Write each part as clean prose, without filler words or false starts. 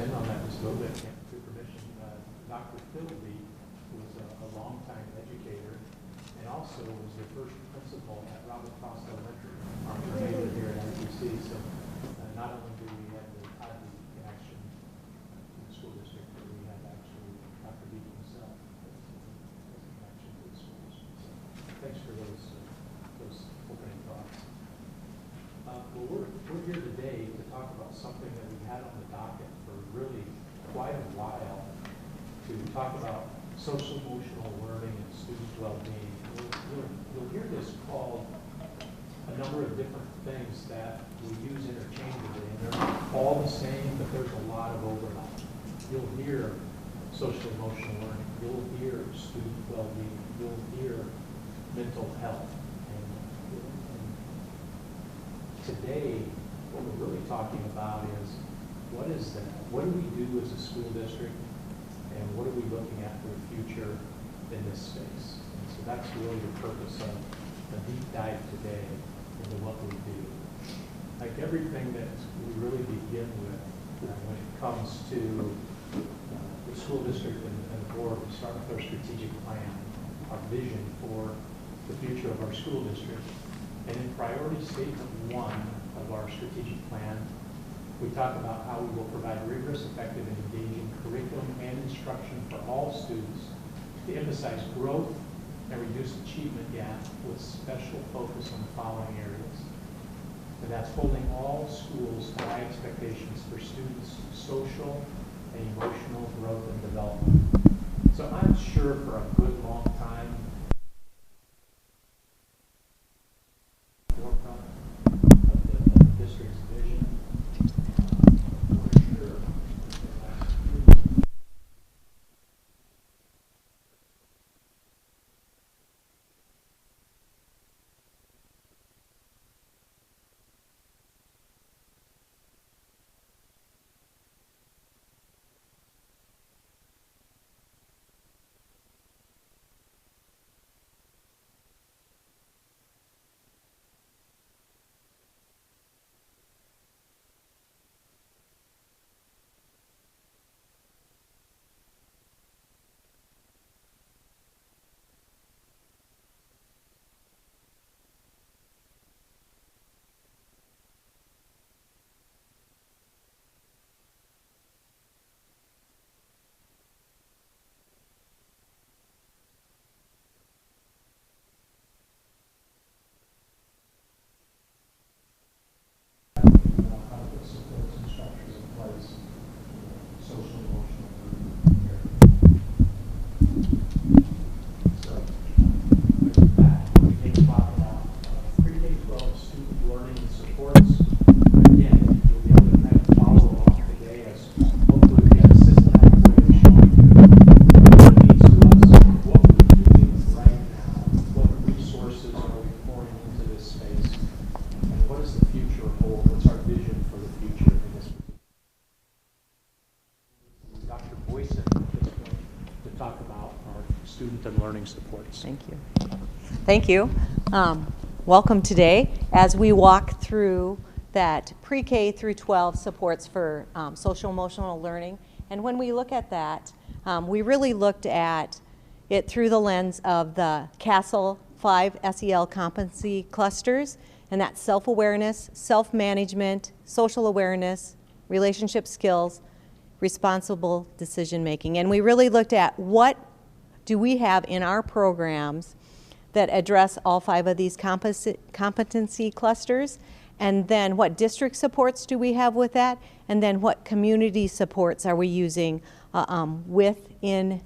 in on that just a little bit, with your permission. Dr. Philby was a longtime educator and also was the first principal at Robert Frost Elementary, our neighbor here at ITC. So not only do we have the Ivy connection in the school district, but we have actually Dr. Beaton himself as a connection to the schools. So thanks for those opening thoughts. Well, we're here today to talk about something that we've had on the docket for really quite a while, to talk about social emotional learning and student well-being. You'll hear this called a number of different things that we use interchangeably, and they're not all the same, but there's a lot of overlap. You'll hear social emotional learning, you'll hear student well-being, you'll hear mental health. Today, what we're really talking about is, what is that? What do we do as a school district, and what are we looking at for the future in this space? And so that's really the purpose of a deep dive today into what we do. Like everything that we really begin with when it comes to the school district and the board, we start with our strategic plan, our vision for the future of our school district. And in priority statement 1 of our strategic plan, we talk about how we will provide rigorous, effective, and engaging curriculum and instruction for all students to emphasize growth and reduce achievement gap with special focus on the following areas. And that's holding all schools to high expectations for students' social and emotional growth and development. So I'm sure for a good long time, of the district's vision. For sure. Supports. Thank you. Thank you. Welcome today as we walk through that pre-K through 12 supports for social emotional learning. And when we look at that, we really looked at it through the lens of the CASEL 5 SEL competency clusters, and that's self-awareness, self-management, social awareness, relationship skills, responsible decision making. And we really looked at what do we have in our programs that address all 5 of these competency clusters, and then what district supports do we have with that, and then what community supports are we using within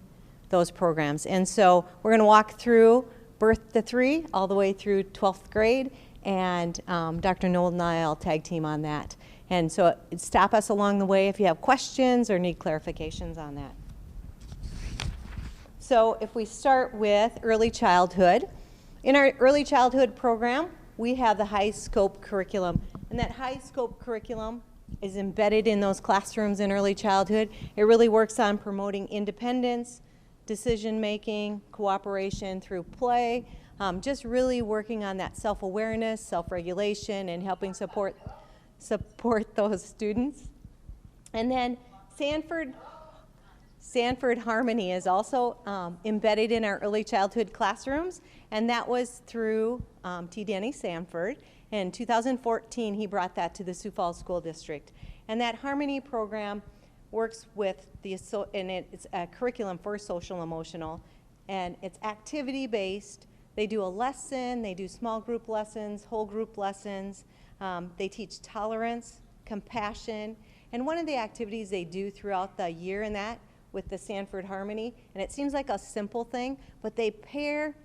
those programs. And so we're going to walk through birth to 3 all the way through 12th grade, and Dr. Noel and I'll tag team on that. And so stop us along the way if you have questions or need clarifications on that. So if we start with early childhood, in our early childhood program, we have the high scope curriculum. And that high scope curriculum is embedded in those classrooms in early childhood. It really works on promoting independence, decision making, cooperation through play, just really working on that self-awareness, self-regulation, and helping support those students. And then Sanford Harmony is also embedded in our early childhood classrooms, and that was through T. Danny Sanford. In 2014, he brought that to the Sioux Falls School District. And that Harmony program works with and it's a curriculum for social emotional, and it's activity-based. They do a lesson, they do small group lessons, whole group lessons. They teach tolerance, compassion, and one of the activities they do throughout the year in that with the Sanford Harmony, and it seems like a simple thing, but they pair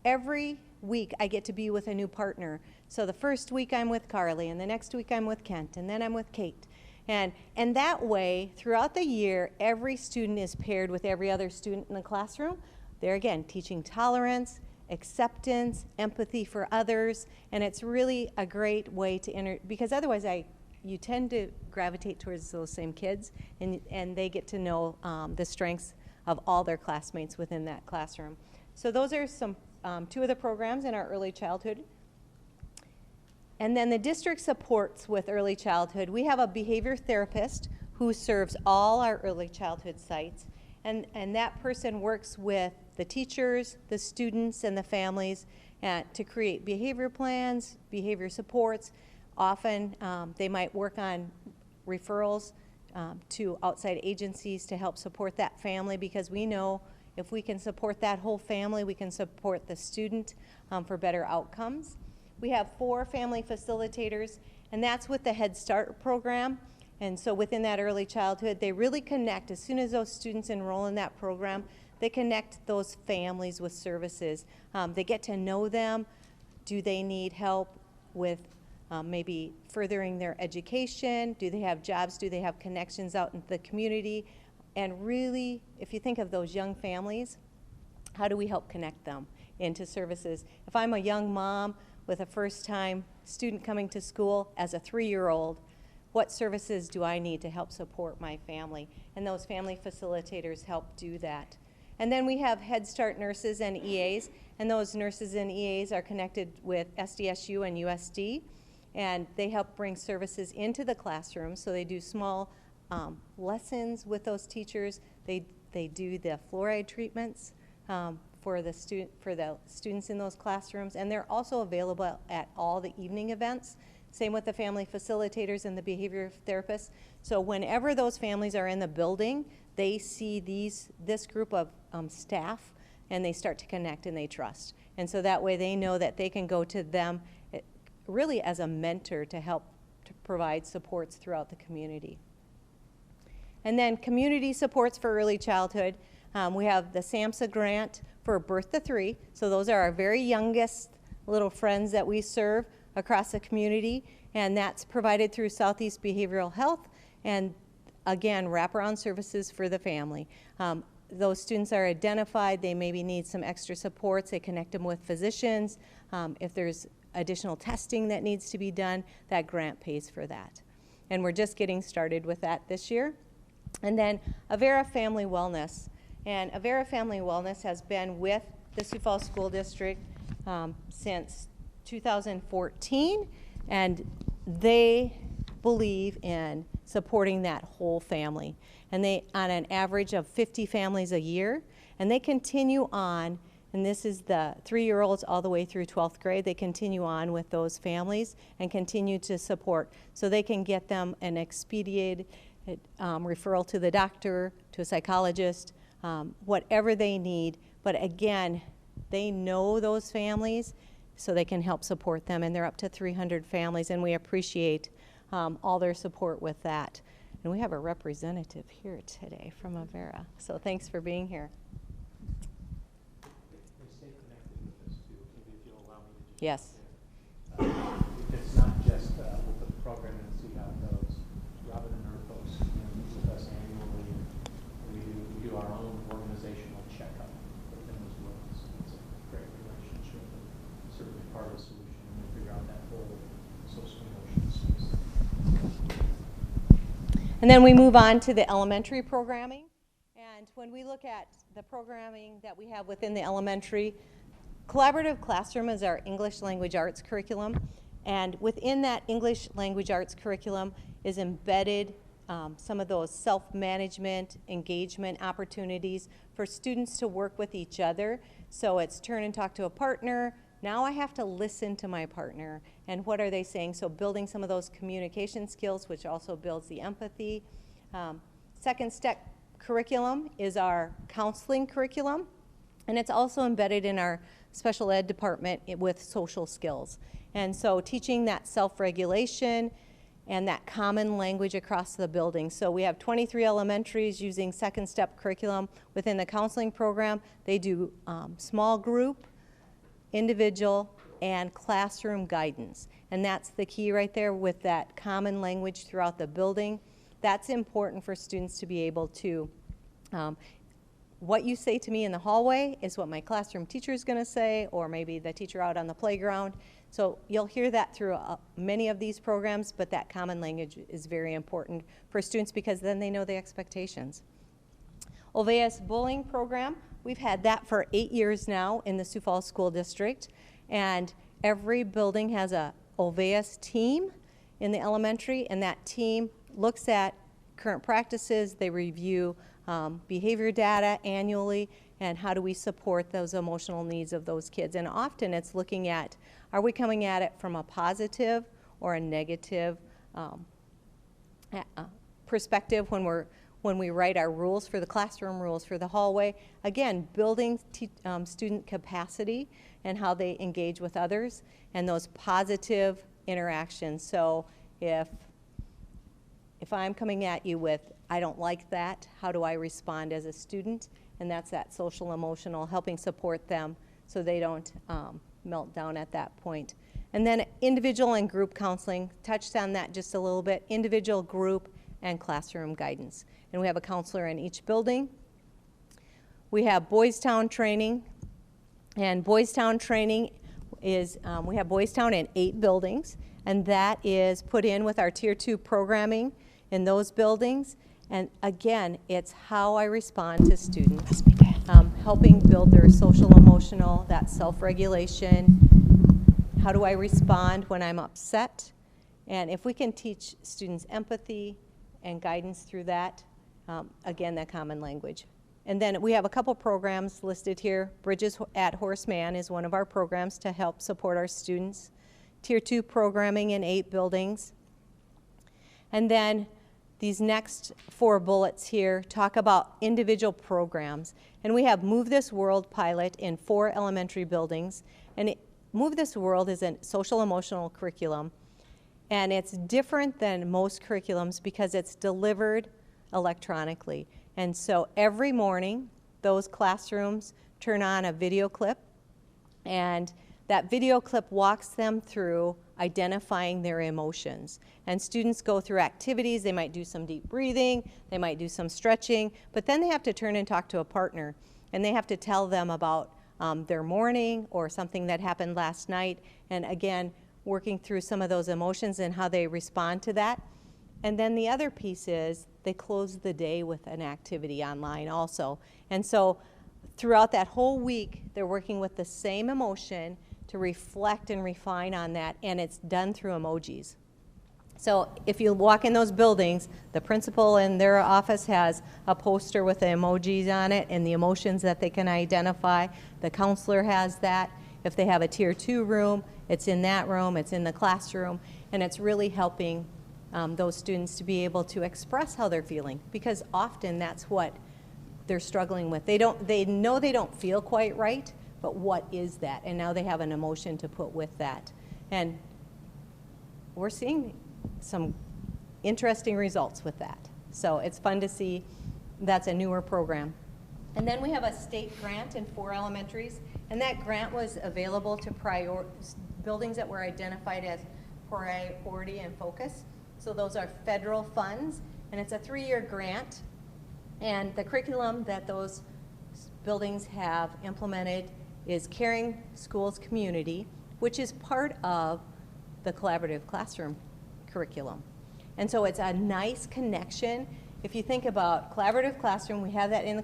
every week. I get to be with a new partner. So the first week I'm with Carly, and the next week I'm with Kent, and then I'm with Kate. And that way, throughout the year, every student is paired with every other student in the classroom. They're, again, teaching tolerance, acceptance, empathy for others, and it's really a great way to because otherwise you tend to gravitate towards those same kids, and they get to know the strengths of all their classmates within that classroom. So those are some two of the programs in our early childhood. And then the district supports with early childhood. We have a behavior therapist who serves all our early childhood sites, and that person works with the teachers, the students, and the families to create behavior plans, behavior supports. Often they might work on referrals to outside agencies to help support that family, because we know if we can support that whole family, we can support the student for better outcomes. We have 4 family facilitators, and that's with the Head Start program. And so within that early childhood, they really connect. As soon as those students enroll in that program, they connect those families with services. They get to know them. Do they need help with maybe furthering their education? Do they have jobs? Do they have connections out in the community? And really, if you think of those young families, how do we help connect them into services? If I'm a young mom with a first-time student coming to school as a 3-year-old, what services do I need to help support my family? And those family facilitators help do that. And then we have Head Start nurses and EAs, and those nurses and EAs are connected with SDSU and USD, and they help bring services into the classroom. So they do small lessons with those teachers. They do the fluoride treatments for the students in those classrooms, and they're also available at all the evening events. Same with the family facilitators and the behavior therapists. So whenever those families are in the building, they see this group of staff, and they start to connect and they trust. And so that way they know that they can go to them really as a mentor to help to provide supports throughout the community. And then community supports for early childhood. We have the SAMHSA grant for birth to 3. So those are our very youngest little friends that we serve across the community, and that's provided through Southeast Behavioral Health, and again, wraparound services for the family. Those students are identified. They maybe need some extra supports. They connect them with physicians. If there's additional testing that needs to be done, that grant pays for that. And we're just getting started with that this year. And then Avera Family Wellness. And Avera Family Wellness has been with the Sioux Falls School District since 2014, and they believe in supporting that whole family. And they, on an average of 50 families a year, and they continue on, and this is the 3-year-olds all the way through 12th grade, they continue on with those families and continue to support, so they can get them an expedited referral to the doctor, to a psychologist, whatever they need. But again, they know those families, so they can help support them, and they're up to 300 families, and we appreciate all their support with that. And we have a representative here today from Avera, so thanks for being here. They stay connected with us too, if you'll allow me to just. Yes. It's not just we'll put the program in and see how it goes. Robin and her folks meet with us annually, and we do our own organizational checkup with them as well. So it's a great relationship, and certainly part of the solution when we figure out that whole social emotional space. And then we move on to the elementary programming. And when we look at the programming that we have within the elementary, Collaborative Classroom is our English Language Arts curriculum. And within that English Language Arts curriculum is embedded some of those self-management, engagement opportunities for students to work with each other. So it's turn and talk to a partner. Now I have to listen to my partner and what are they saying. So building some of those communication skills, which also builds the empathy. Second step curriculum is our counseling curriculum. And it's also embedded in our special ed department with social skills. And so teaching that self-regulation and that common language across the building. So we have 23 elementaries using second step curriculum within the counseling program. They do small group, individual, and classroom guidance. And that's the key right there with that common language throughout the building. That's important for students to be able to, what you say to me in the hallway is what my classroom teacher is going to say, or maybe the teacher out on the playground. So you'll hear that through many of these programs, but that common language is very important for students because then they know the expectations. Olweus bullying program, we've had that for 8 years now in the Sioux Falls School District, and every building has a Olweus team in the elementary, and that team looks at current practices, they review behavior data annually, and how do we support those emotional needs of those kids. And often it's looking at, are we coming at it from a positive or a negative perspective when we write our rules for the classroom, rules for the hallway. Again, building student capacity and how they engage with others and those positive interactions. So if I'm coming at you with, I don't like that, how do I respond as a student? And that's that social emotional, helping support them so they don't melt down at that point. And then individual and group counseling, touched on that just a little bit, individual, group, and classroom guidance. And we have a counselor in each building. We have Boys Town training, and Boys Town training is, we have Boys Town in 8 buildings, and that is put in with our Tier 2 programming in those buildings. And again, it's how I respond to students, helping build their social emotional, that self-regulation. How do I respond when I'm upset? And if we can teach students empathy and guidance through that, again, that common language. And then we have a couple programs listed here. Bridges at Horseman is one of our programs to help support our students. Tier 2 programming in 8 buildings. And then these next 4 bullets here talk about individual programs. And we have Move This World pilot in 4 elementary buildings. And Move This World is a social emotional curriculum. And it's different than most curriculums because it's delivered electronically. And so every morning, those classrooms turn on a video clip, and that video clip walks them through identifying their emotions. And students go through activities. They might do some deep breathing, they might do some stretching, but then they have to turn and talk to a partner, and they have to tell them about their morning or something that happened last night. And again, working through some of those emotions and how they respond to that. And then the other piece is they close the day with an activity online also. And so throughout that whole week, they're working with the same emotion to reflect and refine on that, and it's done through emojis. So if you walk in those buildings, the principal in their office has a poster with the emojis on it and the emotions that they can identify. The counselor has that. If they have a Tier 2 room, it's in that room, it's in the classroom, and it's really helping those students to be able to express how they're feeling, because often that's what they're struggling with. They know they don't feel quite right, but what is that? And now they have an emotion to put with that. And we're seeing some interesting results with that. So it's fun to see. That's a newer program. And then we have a state grant in 4 elementaries, and that grant was available to buildings that were identified as priority and focus. So those are federal funds, and it's a 3-year grant. And the curriculum that those buildings have implemented is Caring Schools Community, which is part of the collaborative classroom curriculum. And so it's a nice connection. If you think about collaborative classroom, we have that in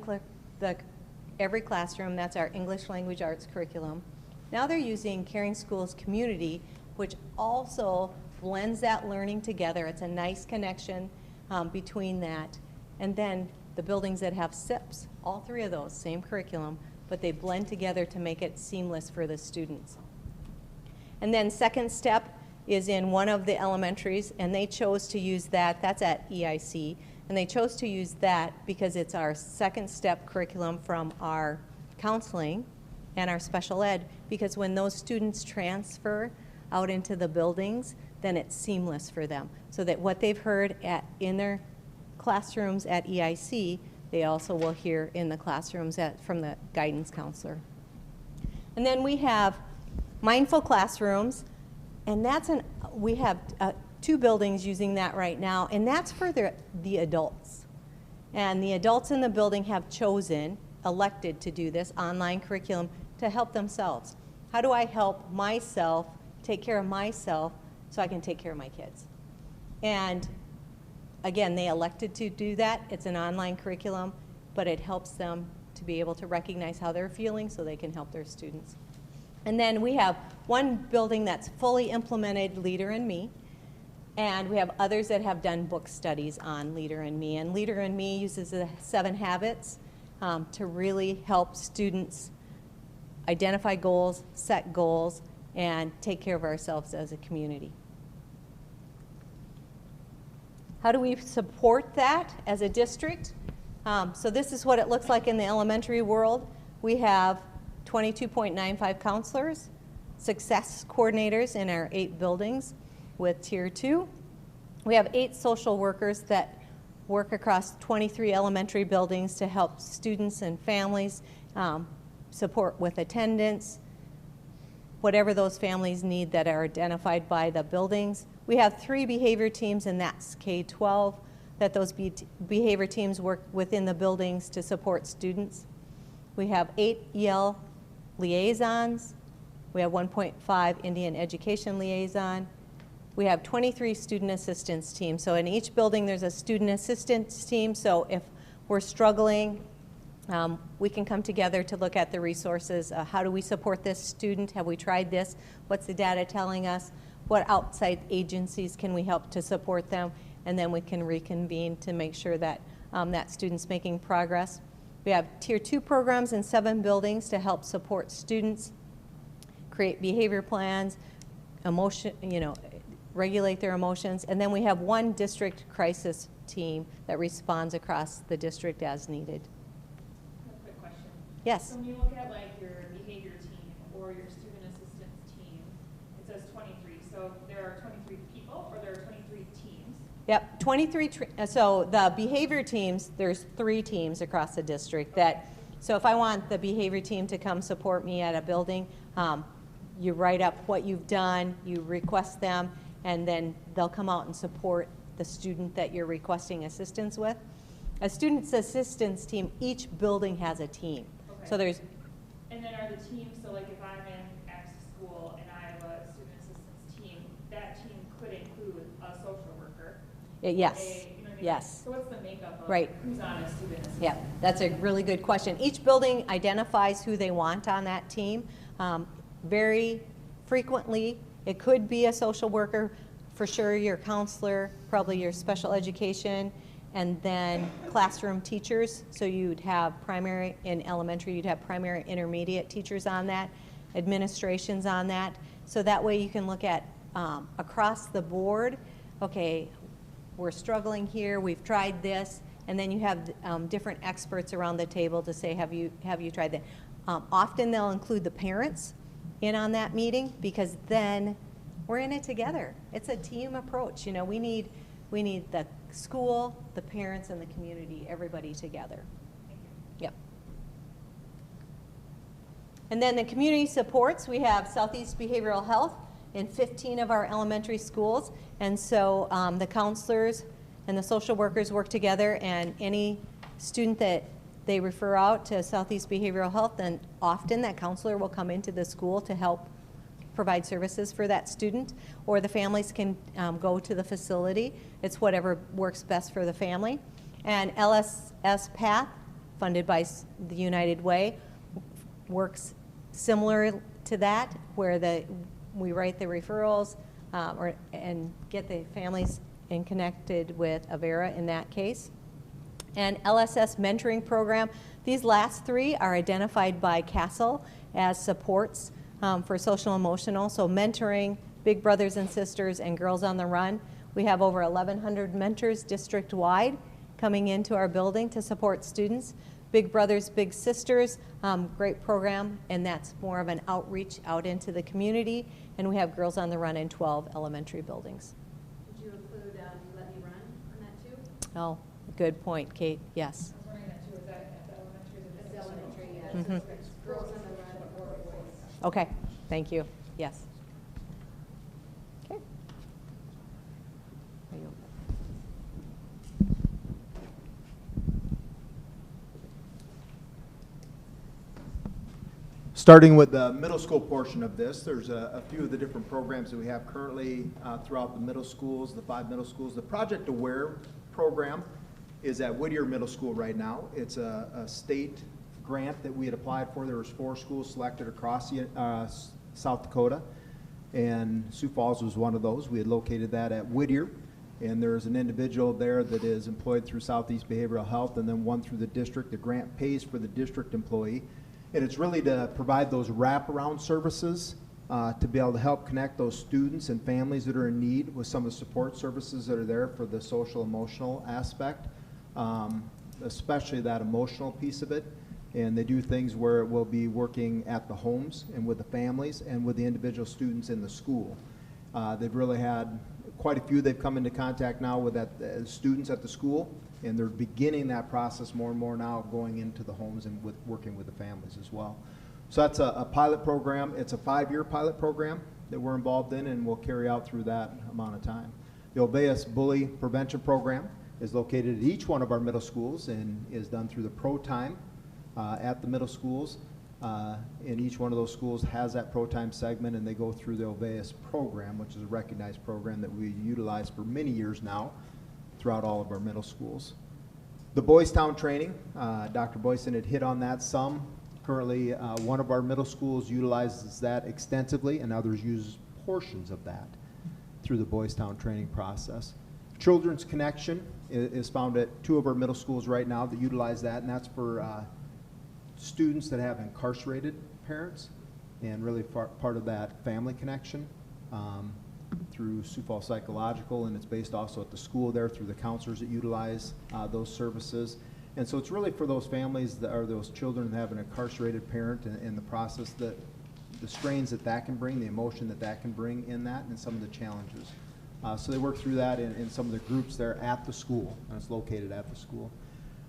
every classroom. That's our English language arts curriculum. Now they're using Caring Schools Community, which also blends that learning together. It's a nice connection between that. And then the buildings that have SIPs, all three of those, same curriculum, but they blend together to make it seamless for the students. And then second step is in one of the elementaries, and they chose to use that. That's at EIC. And they chose to use that because it's our second step curriculum from our counseling and our special ed, because when those students transfer out into the buildings, then it's seamless for them. So that what they've heard in their classrooms at EIC, they also will hear in the classrooms from the guidance counselor. And then we have mindful classrooms, and we have 2 buildings using that right now, and that's for the adults. And the adults in the building have elected to do this online curriculum to help themselves. How do I help myself take care of myself so I can take care of my kids? And again, they elected to do that. It's an online curriculum, but it helps them to be able to recognize how they're feeling so they can help their students. And then we have one building that's fully implemented Leader in Me, and we have others that have done book studies on Leader in Me. And Leader in Me uses the 7 habits to really help students identify goals, set goals, and take care of ourselves as a community. How do we support that as a district? So this is what it looks like in the elementary world. We have 22.95 counselors, success coordinators in our 8 buildings with Tier 2. We have 8 social workers that work across 23 elementary buildings to help students and families support with attendance, whatever those families need that are identified by the buildings. We have 3 behavior teams, and that's K-12, that those behavior teams work within the buildings to support students. We have 8 EL liaisons. We have 1.5 Indian education liaison. We have 23 student assistance teams. So in each building there's a student assistance team. So if we're struggling, we can come together to look at the resources. How do we support this student? Have we tried this? What's the data telling us? What outside agencies can we help to support them? And then we can reconvene to make sure that that student's making progress. We have Tier 2 programs in 7 buildings to help support students, create behavior plans, regulate their emotions. And then we have 1 district crisis team that responds across the district as needed. A quick question. Yes. So when you look at like your behavior team or your student assistance team, it says 23. So there are 23 people or there are 23 teams? Yep, 23. So the behavior teams, there's 3 teams across the district that, so if I want the behavior team to come support me at a building, you write up what you've done, you request them, and then they'll come out and support the student that you're requesting assistance with. A student's assistance team, each building has a team. Okay. So there's. And then are the teams, so like if I'm in X school and I have a student assistance team, that team could include a social worker? Yes. You know what I mean? Yes. So what's the makeup of Right. who's on a student assistance? Yeah, that's a really good question. Each building identifies who they want on that team. Very frequently, it could be a social worker, for sure your counselor, probably your special education, and then classroom teachers. So you'd have primary, in elementary, you'd have primary, intermediate teachers on that, administrations on that. So that way you can look at across the board, okay, we're struggling here, we've tried this, and then you have different experts around the table to say, have you tried that? Often they'll include the parents in on that meeting, because then we're in it together. It's a team approach. You know, we need the school, the parents, and the community, everybody together. Thank you. Yep. And then the community supports, we have Southeast Behavioral Health in 15 of our elementary schools. And so the counselors and the social workers work together, and any student that they refer out to Southeast Behavioral Health, then often that counselor will come into the school to help provide services for that student, or the families can go to the facility. It's whatever works best for the family. And LSS Path, funded by the United Way, works similar to that, where we write the referrals and get the families and connected with Avera in that case. And LSS mentoring program, these last three are identified by CASEL as supports for social emotional. So mentoring, Big Brothers and Sisters, and Girls on the Run. We have over 1,100 mentors district-wide coming into our building to support students. Big Brothers, Big Sisters, great program, and that's more of an outreach out into the community. And we have Girls on the Run in 12 elementary buildings. Did you include Let Me Run on that too? Oh, good point, Kate. Yes. I was wondering that too, is that at the elementary? or It's the elementary, yes. Mhm. It's Girls on the Run or boys. Okay, thank you. Yes. Okay. Are you- Starting with the middle school portion of this, there's a few of the different programs that we have currently throughout the middle schools, the 5 middle schools. The Project Aware program is at Whittier Middle School right now. It's a state grant that we had applied for. There was 4 schools selected across South Dakota, and Sioux Falls was one of those. We had located that at Whittier, and there's an individual there that is employed through Southeast Behavioral Health, and then one through the district. The grant pays for the district employee. And it's really to provide those wraparound services to be able to help connect those students and families that are in need with some of the support services that are there for the social emotional aspect, especially that emotional piece of it. And they do things where it will be working at the homes and with the families and with the individual students in the school. They've really had quite a few they've come into contact now with students at the school, and they're beginning that process more and more now, going into the homes and working with the families as well. So that's a pilot program. It's a 5-year pilot program that we're involved in, and we'll carry out through that amount of time. The Olweus Bully Prevention Program is located at each one of our middle schools and is done through the Pro Time at the middle schools. And each one of those schools has that Pro Time segment, and they go through the Olweus program, which is a recognized program that we utilize for many years now throughout all of our middle schools. The Boys Town training, Dr. Boyson had hit on that some. Currently, one of our middle schools utilizes that extensively, and others use portions of that through the Boys Town training process. Children's Connection is found at 2 of our middle schools right now that utilize that, and that's for students that have incarcerated parents, and really part of that family connection through Sioux Falls Psychological, and it's based also at the school there through the counselors that utilize those services. And so it's really for those families that are those children that have an incarcerated parent, and the process that the strains that can bring, the emotion that can bring in that, and some of the challenges. So they work through that in some of the groups there at the school, and it's located at the school.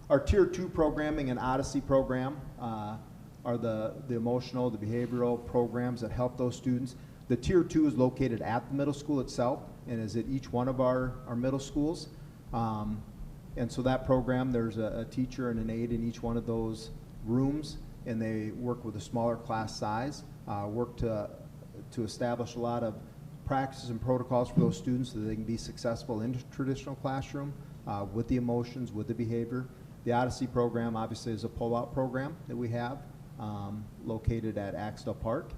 Our Tier 2 programming and Odyssey program are the emotional, the behavioral programs that help those students. The Tier 2 is located at the middle school itself and is at each one of our middle schools. And so that program, there's a teacher and an aide in each one of those rooms, and they work with a smaller class size, work to establish a lot of practices and protocols for those students so that they can be successful in the traditional classroom with the emotions, with the behavior. The Odyssey program obviously is a pull-out program that we have located at Axtell Park,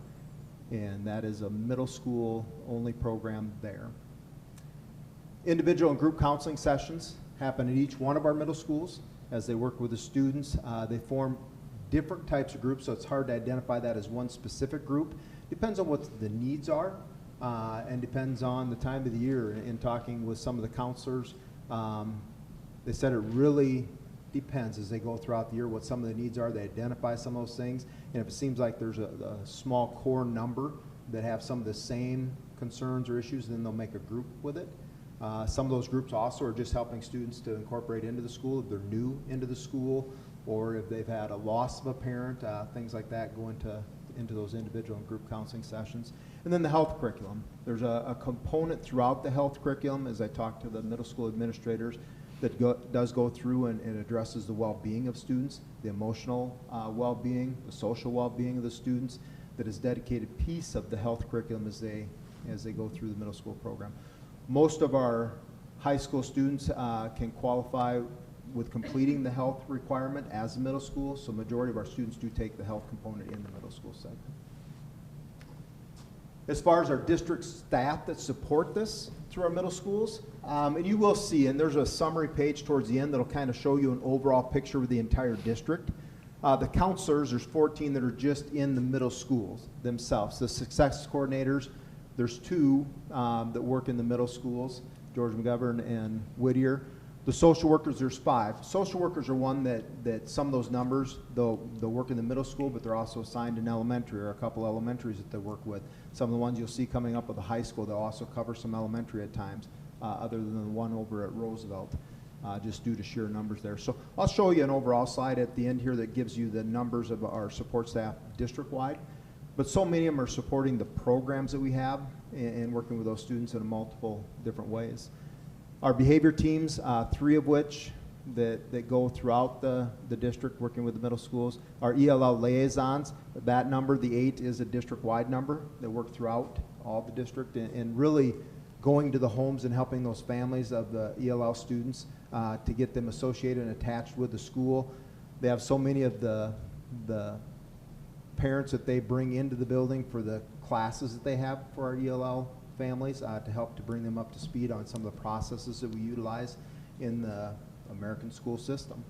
and that is a middle school only program there. Individual and group counseling sessions happen at each one of our middle schools as they work with the students. They form different types of groups, so it's hard to identify that as one specific group. Depends on what the needs are and depends on the time of the year. In talking with some of the counselors, they said it really depends as they go throughout the year what some of the needs are. They identify some of those things, and if it seems like there's a small core number that have some of the same concerns or issues, then they'll make a group with it. Some of those groups also are just helping students to incorporate into the school if they're new into the school, or if they've had a loss of a parent, things like that go into those individual and group counseling sessions. And then the health curriculum. There's a component throughout the health curriculum, as I talk to the middle school administrators, that does go through and addresses the well-being of students, the emotional well-being, the social well-being of the students, that is a dedicated piece of the health curriculum as they go through the middle school program. Most of our high school students can qualify with completing the health requirement as a middle school, so majority of our students do take the health component in the middle school segment. As far as our district staff that support this through our middle schools, And you will see, and there's a summary page towards the end that'll kind of show you an overall picture of the entire district. The counselors, there's 14 that are just in the middle schools themselves. The success coordinators, there's 2 that work in the middle schools, George McGovern and Whittier. The social workers, there's 5. Social workers are one that some of those numbers, they'll work in the middle school, but they're also assigned in elementary, or a couple elementaries that they work with. Some of the ones you'll see coming up with the high school, they'll also cover some elementary at times, other than the one over at Roosevelt, just due to sheer numbers there. So I'll show you an overall slide at the end here that gives you the numbers of our support staff district-wide. But so many of them are supporting the programs that we have and working with those students in multiple different ways. Our behavior teams, 3 of which that go throughout the district working with the middle schools. Our ELL liaisons, that number, the 8, is a district-wide number that work throughout all the district and really going to the homes and helping those families of the ELL students to get them associated and attached with the school. They have so many of the parents that they bring into the building for the classes that they have for our ELL families to help to bring them up to speed on some of the processes that we utilize in the American school system.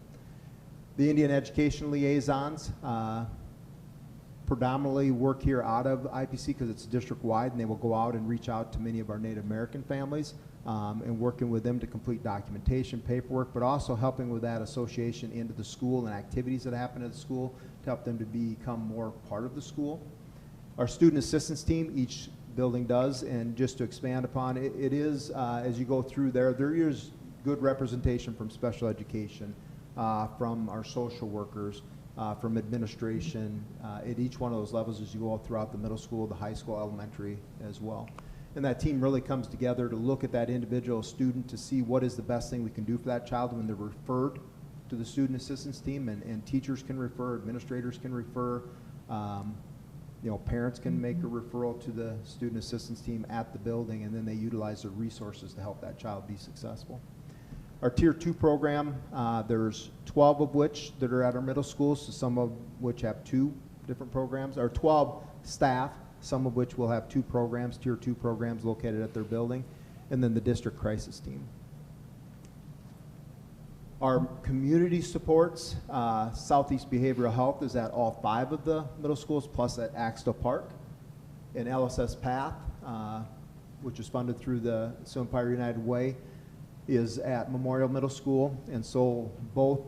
The Indian education liaisons predominantly work here out of IPC because it's district-wide, and they will go out and reach out to many of our Native American families and working with them to complete documentation, paperwork, but also helping with that association into the school and activities that happen at the school to help them to become more part of the school. Our student assistance team, each building does, and just to expand upon it, it is, as you go through there is good representation from special education, from our social workers, from administration, at each one of those levels as you go throughout the middle school, the high school, elementary as well. And that team really comes together to look at that individual student to see what is the best thing we can do for that child when they're referred to the student assistance team, and teachers can refer, administrators can refer, parents can make a referral to the student assistance team at the building, and then they utilize their resources to help that child be successful. Our Tier 2 program, there's 12 of which that are at our middle schools, so some of which have 2 different programs. Our 12 staff, some of which will have 2 programs, Tier 2 programs located at their building, and then the district crisis team. Our community supports, Southeast Behavioral Health is at all 5 of the middle schools, plus at Axtell Park. And LSS Path, which is funded through the Sioux Empire United Way, is at Memorial Middle School. And so both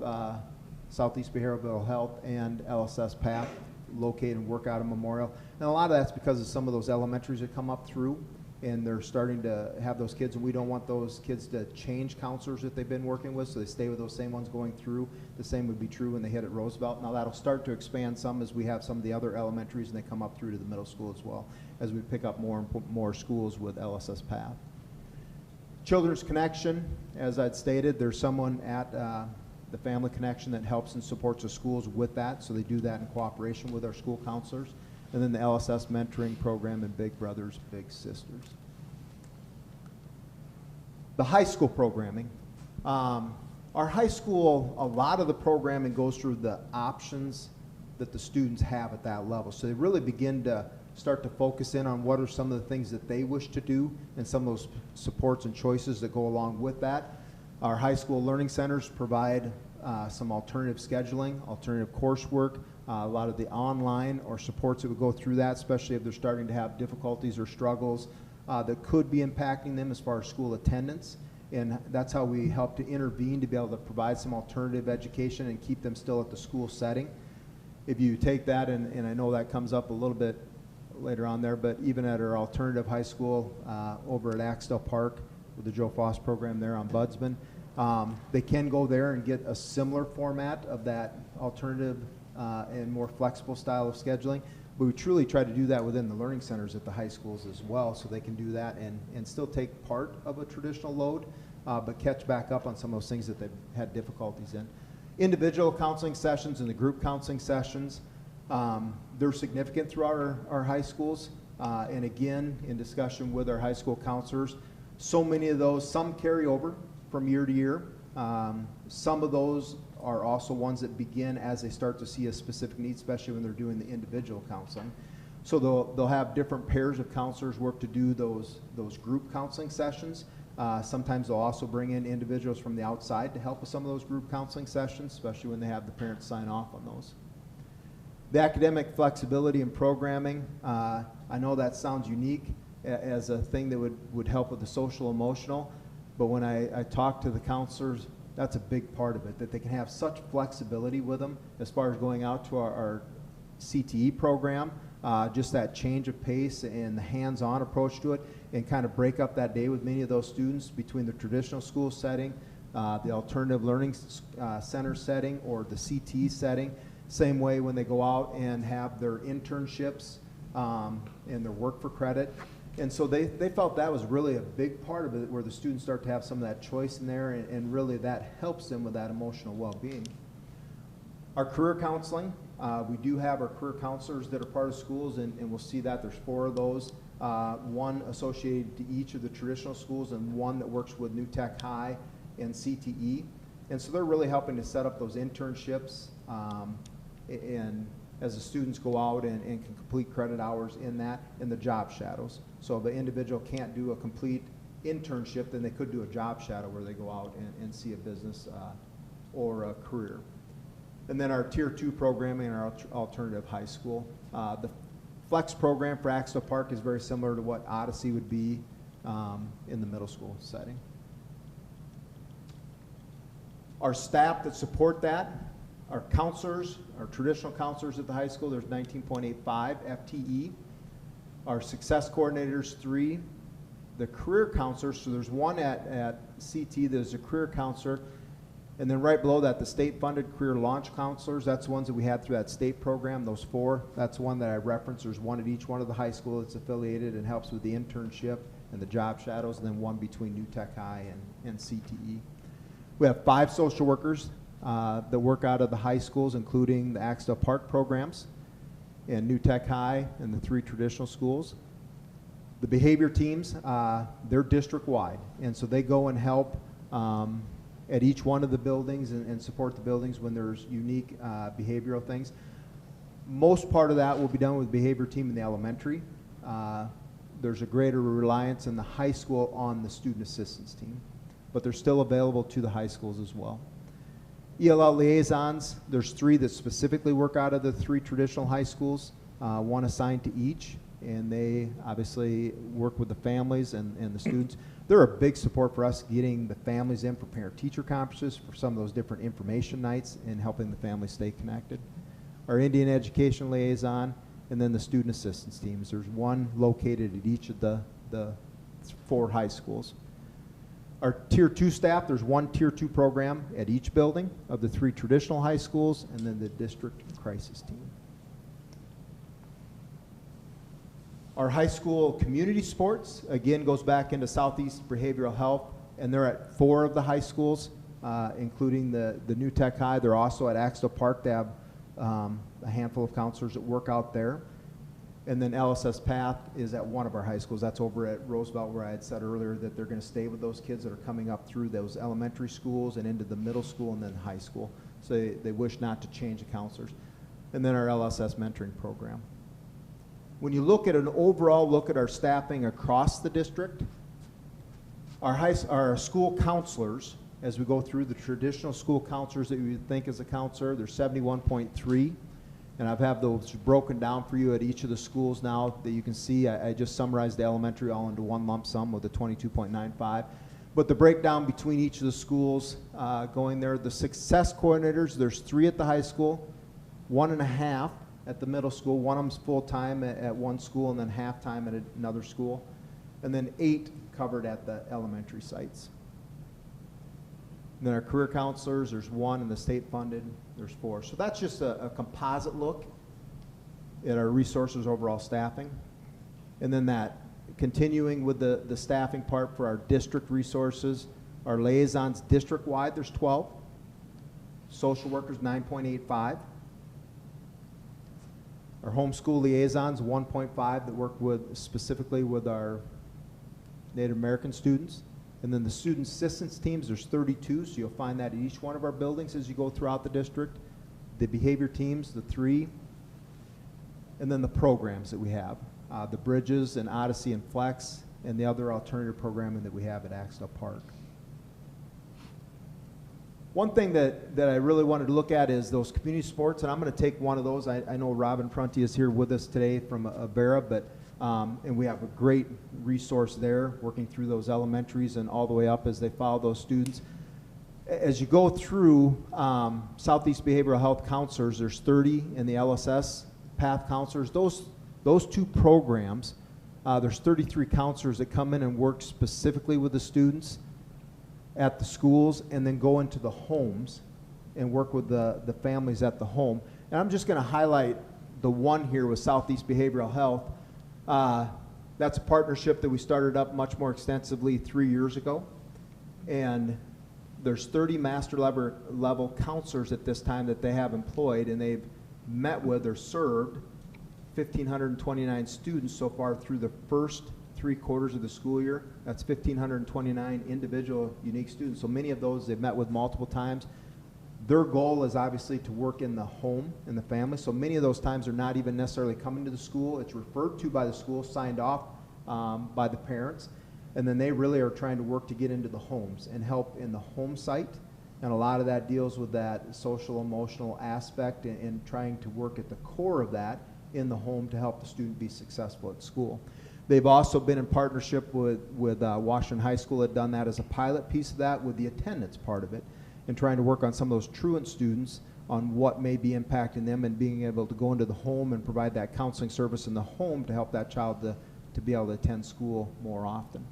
Southeast Behavioral Health and LSS Path locate and work out of Memorial. And a lot of that's because of some of those elementaries that come up through, and they're starting to have those kids, and we don't want those kids to change counselors that they've been working with, so they stay with those same ones going through. The same would be true when they hit at Roosevelt. Now that'll start to expand some as we have some of the other elementaries and they come up through to the middle school as well, as we pick up more and more schools with LSS Path. Children's Connection, as I'd stated, there's someone at the Family Connection that helps and supports the schools with that, so they do that in cooperation with our school counselors. And then the LSS mentoring program and Big Brothers, Big Sisters. The high school programming. Our high school, a lot of the programming goes through the options that the students have at that level. So they really begin to start to focus in on what are some of the things that they wish to do and some of those supports and choices that go along with that. Our high school learning centers provide some alternative scheduling, alternative coursework, a lot of the online or supports that would go through that, especially if they're starting to have difficulties or struggles that could be impacting them as far as school attendance. And that's how we help to intervene to be able to provide some alternative education and keep them still at the school setting. If you take that, and I know that comes up a little bit later on there, but even at our alternative high school over at Axtell Park with the Joe Foss program there on Budsman, they can go there and get a similar format of that alternative and more flexible style of scheduling. But we truly try to do that within the learning centers at the high schools as well, so they can do that and still take part of a traditional load, but catch back up on some of those things that they've had difficulties in. Individual counseling sessions and the group counseling sessions, they're significant throughout our high schools. And again, in discussion with our high school counselors, so many of those, some carry over from year to year. Some of those are also ones that begin as they start to see a specific need, especially when they're doing the individual counseling. So they'll have different pairs of counselors work to do those group counseling sessions. Sometimes they'll also bring in individuals from the outside to help with some of those group counseling sessions, especially when they have the parents sign off on those. The academic flexibility and programming, I know that sounds unique as a thing that would help with the social emotional, but when I talk to the counselors, that's a big part of it, that they can have such flexibility with them as far as going out to our CTE program, just that change of pace and the hands-on approach to it, and kind of break up that day with many of those students between the traditional school setting, the alternative learning center setting, or the CTE setting. Same way when they go out and have their internships and their work for credit. And so they felt that was really a big part of it, where the students start to have some of that choice in there, and really that helps them with that emotional well-being. Our career counseling, we do have our career counselors that are part of schools, and we'll see that there's 4 of those, one associated to each of the traditional schools and one that works with New Tech High and CTE. And so they're really helping to set up those internships, and as the students go out and can complete credit hours in that, and the job shadows. So if the individual can't do a complete internship, then they could do a job shadow where they go out and see a business or a career. And then our Tier 2 programming in our alternative high school. The Flex program for Axtell Park is very similar to what Odyssey would be in the middle school setting. Our staff that support that, our counselors, our traditional counselors at the high school, there's 19.85 FTE. Our success coordinators, 3. The career counselors, so there's one at CT, there's a career counselor. And then right below that, the state-funded career launch counselors, that's the ones that we had through that state program, those 4. That's one that I referenced. There's one at each one of the high school that's affiliated and helps with the internship and the job shadows, and then one between New Tech High and CTE. We have 5 social workers that work out of the high schools, including the Axtell Park programs and New Tech High and the 3 traditional schools. The behavior teams, they're district-wide, and so they go and help at each one of the buildings and support the buildings when there's unique behavioral things. Most part of that will be done with the behavior team in the elementary. There's a greater reliance in the high school on the student assistance team, but they're still available to the high schools as well. ELL liaisons, there's 3 that specifically work out of the 3 traditional high schools, 1 assigned to each, and they obviously work with the families and the students. They're a big support for us getting the families in for parent-teacher conferences, for some of those different information nights, and helping the families stay connected. Our Indian education liaison, and then the student assistance teams. There's 1 located at each of the 4 high schools. Our Tier 2 staff, there's 1 Tier 2 program at each building of the 3 traditional high schools, and then the district crisis team. Our high school community sports, again, goes back into Southeast Behavioral Health, and they're at 4 of the high schools, including the New Tech High. They're also at Axtell Park. They have a handful of counselors that work out there. And then LSS Path is at one of our high schools. That's over at Roosevelt, where I had said earlier that they're going to stay with those kids that are coming up through those elementary schools and into the middle school and then high school. So they wish not to change the counselors. And then our LSS mentoring program. When you look at an overall look at our staffing across the district, our school counselors, as we go through the traditional school counselors that you would think as a counselor, there's 71.3. And I have those broken down for you at each of the schools now that you can see. I just summarized the elementary all into one lump sum with a 22.95. But the breakdown between each of the schools going there, the success coordinators, there's 3 at the high school, 1.5 at the middle school. One of them's full-time at one school and then half-time at another school. And then 8 covered at the elementary sites. And then our career counselors, there's 1 in the state-funded, there's 4. So that's just a composite look at our resources, overall staffing. And then that, continuing with the staffing part for our district resources, our liaisons district-wide, there's 12. Social workers, 9.85. Our homeschool liaisons, 1.5 that work specifically with our Native American students. And then the student assistance teams, there's 32, so you'll find that at each one of our buildings as you go throughout the district. The behavior teams, the 3. And then the programs that we have. The Bridges and Odyssey and Flex, and the other alternative programming that we have at Axtell Park. One thing that I really wanted to look at is those community sports, and I'm going to take one of those. I know Robin Prunty is here with us today from Avera, but and we have a great resource there working through those elementaries and all the way up as they follow those students. As you go through Southeast Behavioral Health counselors, there's 30 in the LSS path counselors. Those two programs, there's 33 counselors that come in and work specifically with the students at the schools and then go into the homes and work with the families at the home. And I'm just going to highlight the one here with Southeast Behavioral Health. That's a partnership that we started up much more extensively 3 years ago. And there's 30 master level counselors at this time that they have employed, and they've met with or served 1,529 students so far through the first 3 quarters of the school year. That's 1,529 individual unique students. So many of those they've met with multiple times. Their goal is obviously to work in the home, in the family. So many of those times are not even necessarily coming to the school. It's referred to by the school, signed off by the parents. And then they really are trying to work to get into the homes and help in the home site. And a lot of that deals with that social, emotional aspect and trying to work at the core of that in the home to help the student be successful at school. They've also been in partnership with Washington High School, had done that as a pilot piece of that with the attendance part of it, and trying to work on some of those truant students on what may be impacting them and being able to go into the home and provide that counseling service in the home to help that child to be able to attend school more often.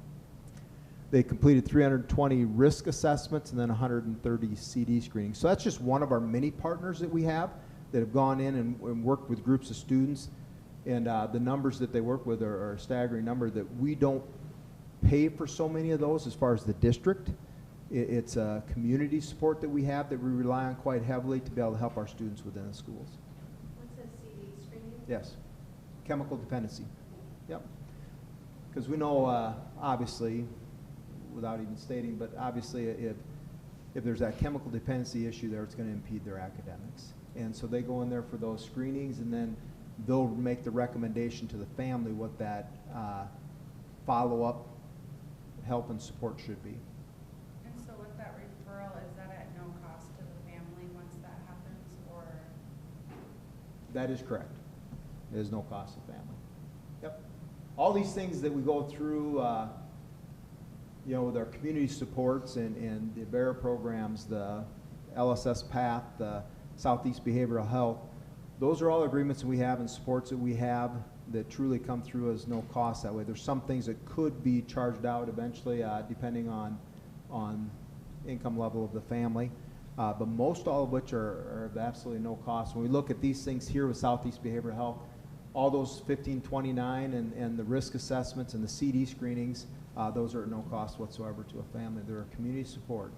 They completed 320 risk assessments and then 130 CD screenings. So that's just one of our many partners that we have that have gone in and worked with groups of students. And the numbers that they work with are a staggering number that we don't pay for so many of those as far as the district. It's a community support that we have that we rely on quite heavily to be able to help our students within the schools. What's a CD screening? Yes. Chemical dependency. Yep. Because we know, obviously, without even stating, but obviously if there's that chemical dependency issue there, it's going to impede their academics. And so they go in there for those screenings, and then they'll make the recommendation to the family what that follow-up help and support should be. And so with that referral, is that at no cost to the family once that happens, or? That is correct. It is no cost to the family. Yep. All these things that we go through, you know, with our community supports and the Avera programs, the LSS PATH, the Southeast Behavioral Health, those are all agreements that we have and supports that we have that truly come through as no cost that way. There's some things that could be charged out eventually depending on income level of the family, but most all of which are of absolutely no cost. When we look at these things here with Southeast Behavioral Health, all those 1529 and the risk assessments and the CD screenings, those are at no cost whatsoever to a family. They're a community support.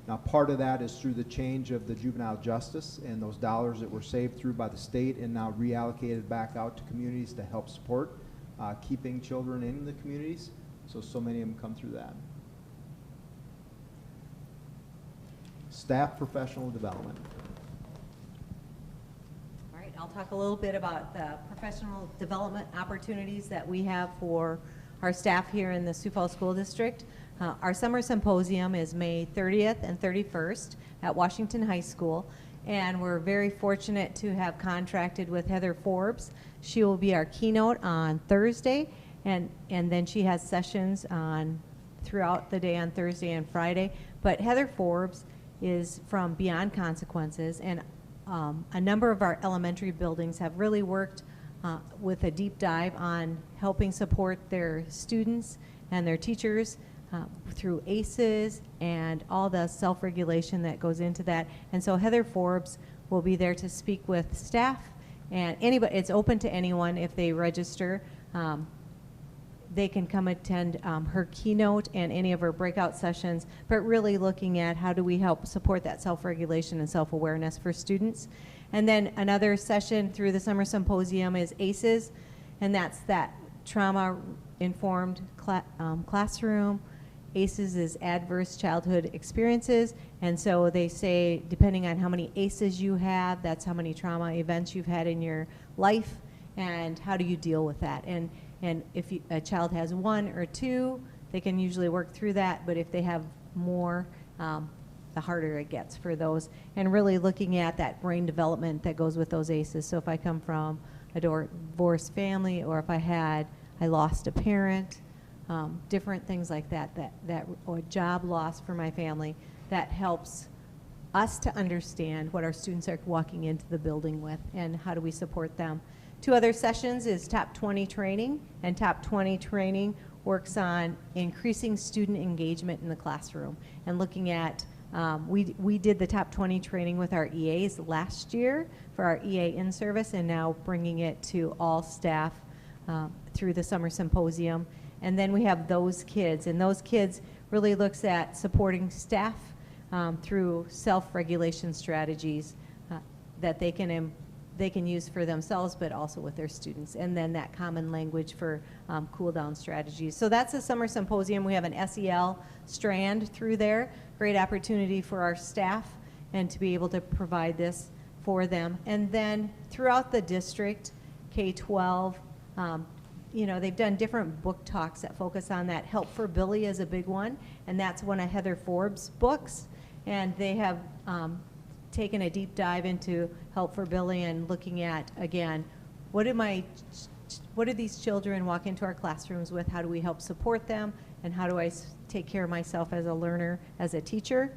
Now, part of that is through the change of the juvenile justice and those dollars that were saved through by the state and now reallocated back out to communities to help support keeping children in the communities. So many of them come through that. Staff professional development. All right, I'll talk a little bit about the professional development opportunities that we have for our staff here in the Sioux Falls School District. Our summer symposium is May 30th and 31st at Washington High School, and we're very fortunate to have contracted with Heather Forbes. She will be our keynote on Thursday, and then she has sessions throughout the day on Thursday and Friday. But Heather Forbes is from Beyond Consequences, and a number of our elementary buildings have really worked with a deep dive on helping support their students and their teachers through ACEs and all the self-regulation that goes into that. And so Heather Forbes will be there to speak with staff, and anybody. It's open to anyone if they register. They can come attend her keynote and any of her breakout sessions, but really looking at how do we help support that self-regulation and self-awareness for students. And then another session through the summer symposium is ACEs, and that's that trauma-informed classroom. ACEs is adverse childhood experiences, and so they say depending on how many ACEs you have, that's how many trauma events you've had in your life, and how do you deal with that. And And if a child has 1 or 2, they can usually work through that, but if they have more, the harder it gets for those. And really looking at that brain development that goes with those ACEs. So if I come from a divorced family, or if I lost a parent, different things like that, or job loss for my family, that helps us to understand what our students are walking into the building with and how do we support them. 2 other sessions is Top 20 training, and Top 20 training works on increasing student engagement in the classroom and looking at, we did the Top 20 training with our EAs last year for our EA in-service, and now bringing it to all staff through the summer symposium. And then we have those kids, and those kids really looks at supporting staff through self-regulation strategies that they can use for themselves, but also with their students. And then that common language for cool-down strategies. So that's a summer symposium. We have an SEL strand through there. Great opportunity for our staff and to be able to provide this for them. And then throughout the district, K-12, you know, they've done different book talks that focus on that. Help for Billy is a big one, and that's one of Heather Forbes' books. And they have taken a deep dive into Help for Billy and looking at, again, what do these children walk into our classrooms with? How do we help support them? And how do I take care of myself as a learner, as a teacher?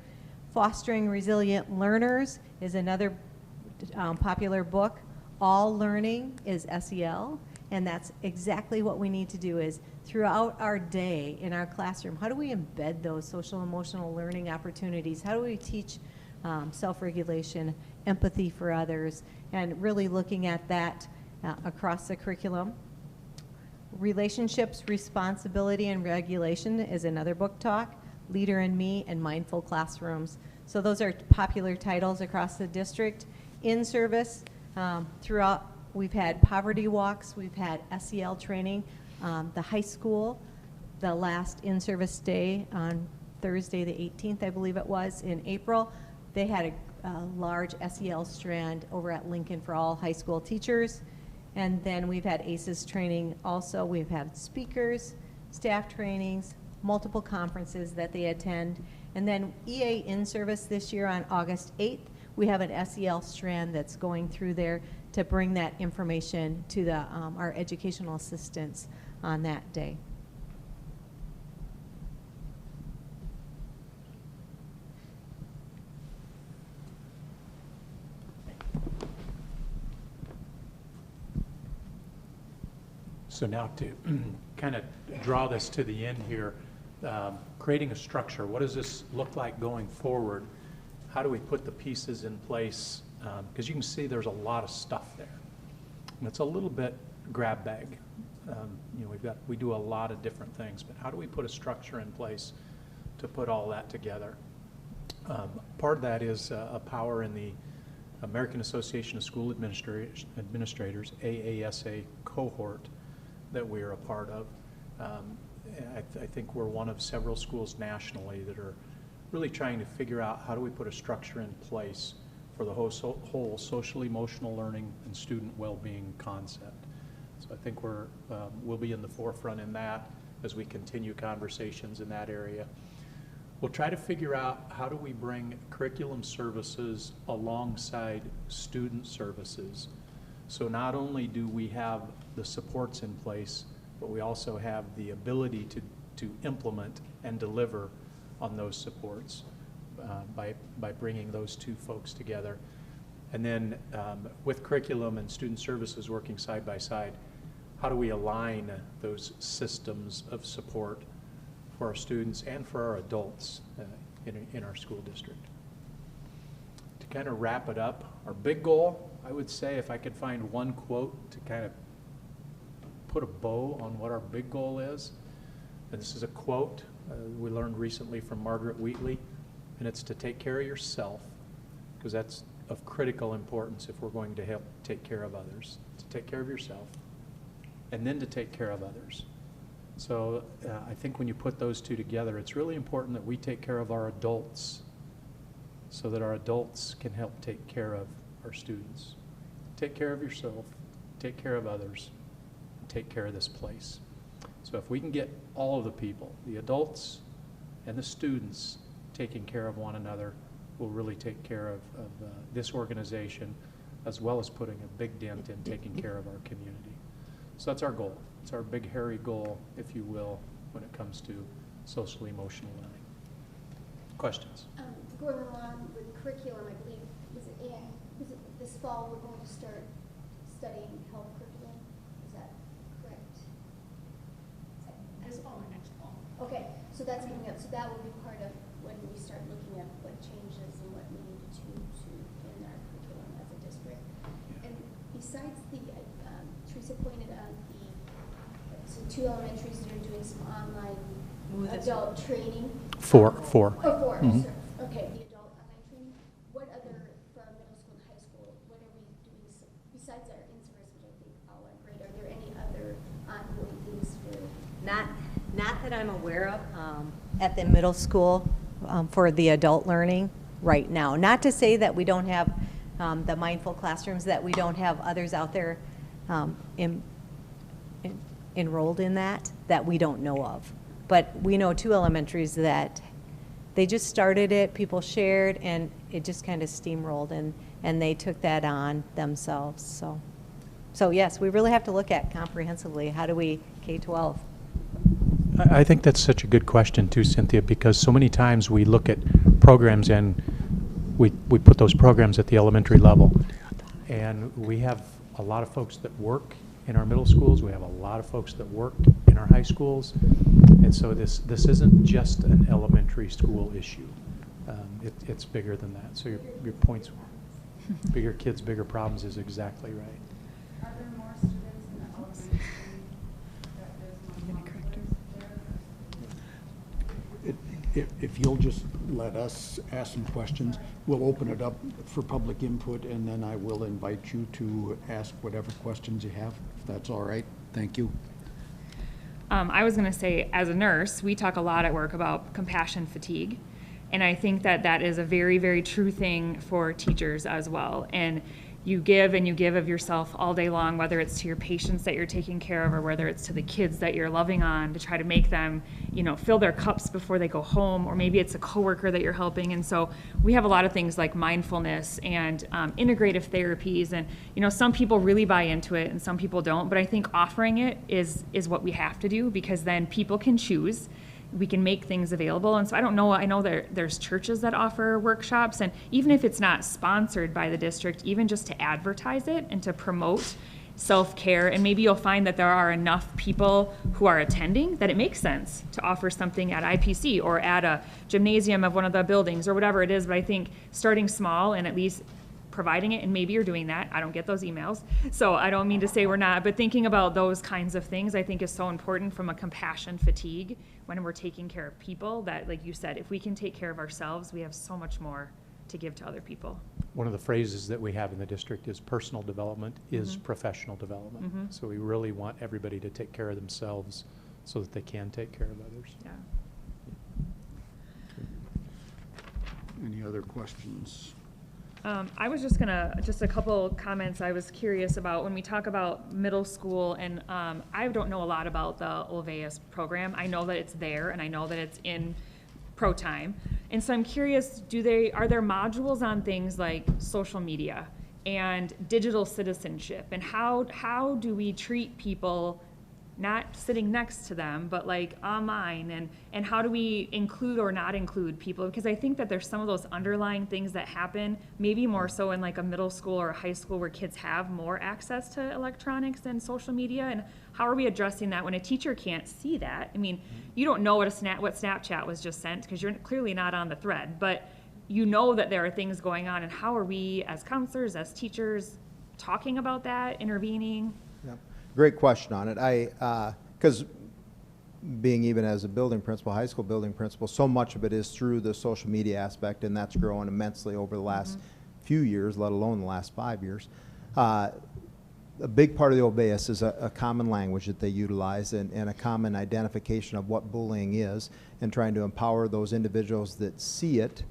Fostering Resilient Learners is another popular book. All Learning is SEL. And that's exactly what we need to do, is throughout our day in our classroom, how do we embed those social emotional learning opportunities? How do we teach self-regulation, empathy for others, and really looking at that across the curriculum? Relationships, Responsibility, and Regulation is another book talk. Leader in Me, and Mindful Classrooms. So those are popular titles across the district. In service, throughout, we've had poverty walks, we've had SEL training. The high school, the last in-service day on Thursday the 18th, I believe it was, in April, they had a large SEL strand over at Lincoln for all high school teachers. And then we've had ACES training also. We've had speakers, staff trainings, multiple conferences that they attend. And then EA in-service this year on August 8th, we have an SEL strand that's going through there to bring that information to our educational assistants on that day. So now to kind of draw this to the end here, creating a structure. What does this look like going forward? How do we put the pieces in place? Because you can see there's a lot of stuff there. And it's a little bit grab bag. You know, we do a lot of different things, but how do we put a structure in place to put all that together? Part of that is a power in the American Association of School Administrators, AASA cohort that we are a part of. I think we're one of several schools nationally that are really trying to figure out how do we put a structure in place for the whole social emotional learning and student well-being concept. So I think we'll be in the forefront in that as we continue conversations in that area. We'll try to figure out how do we bring curriculum services alongside student services. So not only do we have the supports in place, but we also have the ability to implement and deliver on those supports by bringing those two folks together. And then with curriculum and student services working side by side, how do we align those systems of support for our students and for our adults in our school district? To kind of wrap it up, our big goal, I would say, if I could find one quote to kind of put a bow on what our big goal is, and this is a quote we learned recently from Margaret Wheatley, and it's to take care of yourself, because that's of critical importance if we're going to help take care of others. To take care of yourself, and then to take care of others. So I think when you put those two together, it's really important that we take care of our adults so that our adults can help take care of our students. Take care of yourself, take care of others, take care of this place. So if we can get all of the people, the adults and the students, taking care of one another, we'll really take care of this organization, as well as putting a big dent in taking care of our community. So that's our goal. It's our big hairy goal, if you will, when it comes to social emotional learning. Questions? Going along with curriculum, I believe, was it this fall we're going to start studying health curriculum? Is that correct? This fall or next fall? Okay, so that's coming up. So that will be part of when we start looking at what changes and what we need to in our curriculum as a district. Yeah. And besides the, Teresa pointed out so 2 elementaries that are doing some online adult training. Four. Oh, 4. Mhm. Sorry. Okay, the adult online training. What other, for our middle school and high school, what are we doing besides our in-service, which I think all are great? Are there any other ongoing things for? Not that I'm aware of at the middle school for the adult learning right now. Not to say that we don't have the mindful classrooms, that we don't have others out there enrolled in that we don't know of. But we know 2 elementaries that they just started it, people shared, and it just kind of steamrolled, and they took that on themselves. So yes, we really have to look at comprehensively, how do we K-12? I think that's such a good question too, Cynthia, because so many times we look at programs and we put those programs at the elementary level. And we have a lot of folks that work in our middle schools. We have a lot of folks that work in our high schools. And so this isn't just an elementary school issue. It's bigger than that. So your points, bigger kids, bigger problems is exactly right. Are there more students in the elementary that there's more there? If you'll just let us ask some questions, we'll open it up for public input, and then I will invite you to ask whatever questions you have, if that's all right. Thank you. I was going to say, as a nurse, we talk a lot at work about compassion fatigue. And I think that that is a very, very true thing for teachers as well. And you give and you give of yourself all day long, whether it's to your patients that you're taking care of or whether it's to the kids that you're loving on, to try to make them, fill their cups before they go home, or maybe it's a coworker that you're helping. And so we have a lot of things like mindfulness and integrative therapies. And, some people really buy into it and some people don't. But I think offering it is what we have to do, because then people can choose. We can make things available. And so I don't know, I know there's churches that offer workshops, and even if it's not sponsored by the district, even just to advertise it and to promote self-care, and maybe you'll find that there are enough people who are attending that it makes sense to offer something at IPC or at a gymnasium of one of the buildings or whatever it is. But I think starting small and at least providing it, and maybe you're doing that. I don't get those emails, so I don't mean to say we're not, but thinking about those kinds of things I think is so important from a compassion fatigue when we're taking care of people, that, like you said, if we can take care of ourselves, we have so much more to give to other people. One of the phrases that we have in the district is personal development is professional development. So we really want everybody to take care of themselves so that they can take care of others. Yeah. Any other questions? I was just a couple comments I was curious about when we talk about middle school, and I don't know a lot about the Olweus program. I know that it's there, and I know that it's in pro time. And so I'm curious, are there modules on things like social media and digital citizenship, and how do we treat people not sitting next to them, but like online, and how do we include or not include people? Because I think that there's some of those underlying things that happen, maybe more so in like a middle school or a high school where kids have more access to electronics and social media, and how are we addressing that when a teacher can't see that? I mean, you don't know what Snapchat was just sent because you're clearly not on the thread, but you know that there are things going on, and how are we as counselors, as teachers, talking about that, intervening? Yeah. Great question on it. Because being even as a building principal, high school building principal, so much of it is through the social media aspect, and that's grown immensely over the last few years, let alone the last 5 years. A big part of the Olweus is a common language that they utilize, and a common identification of what bullying is, and trying to empower those individuals that see it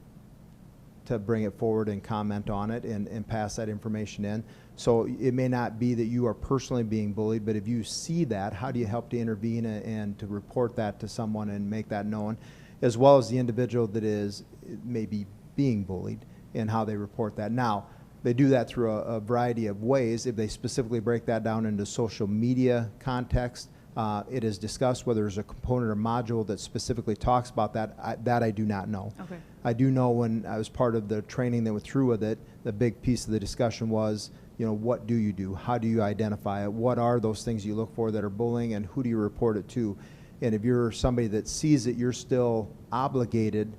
to bring it forward and comment on it and pass that information in. So it may not be that you are personally being bullied, but if you see that, how do you help to intervene and to report that to someone and make that known, as well as the individual that is maybe being bullied and how they report that. Now, they do that through a variety of ways. If they specifically break that down into social media context, it is discussed whether there's a component or module that specifically talks about that. I do not know. Okay. I do know when I was part of the training that went through with it, the big piece of the discussion was, you know, what do you do? How do you identify it? What are those things you look for that are bullying, and who do you report it to? And if you're somebody that sees it, you're still obligated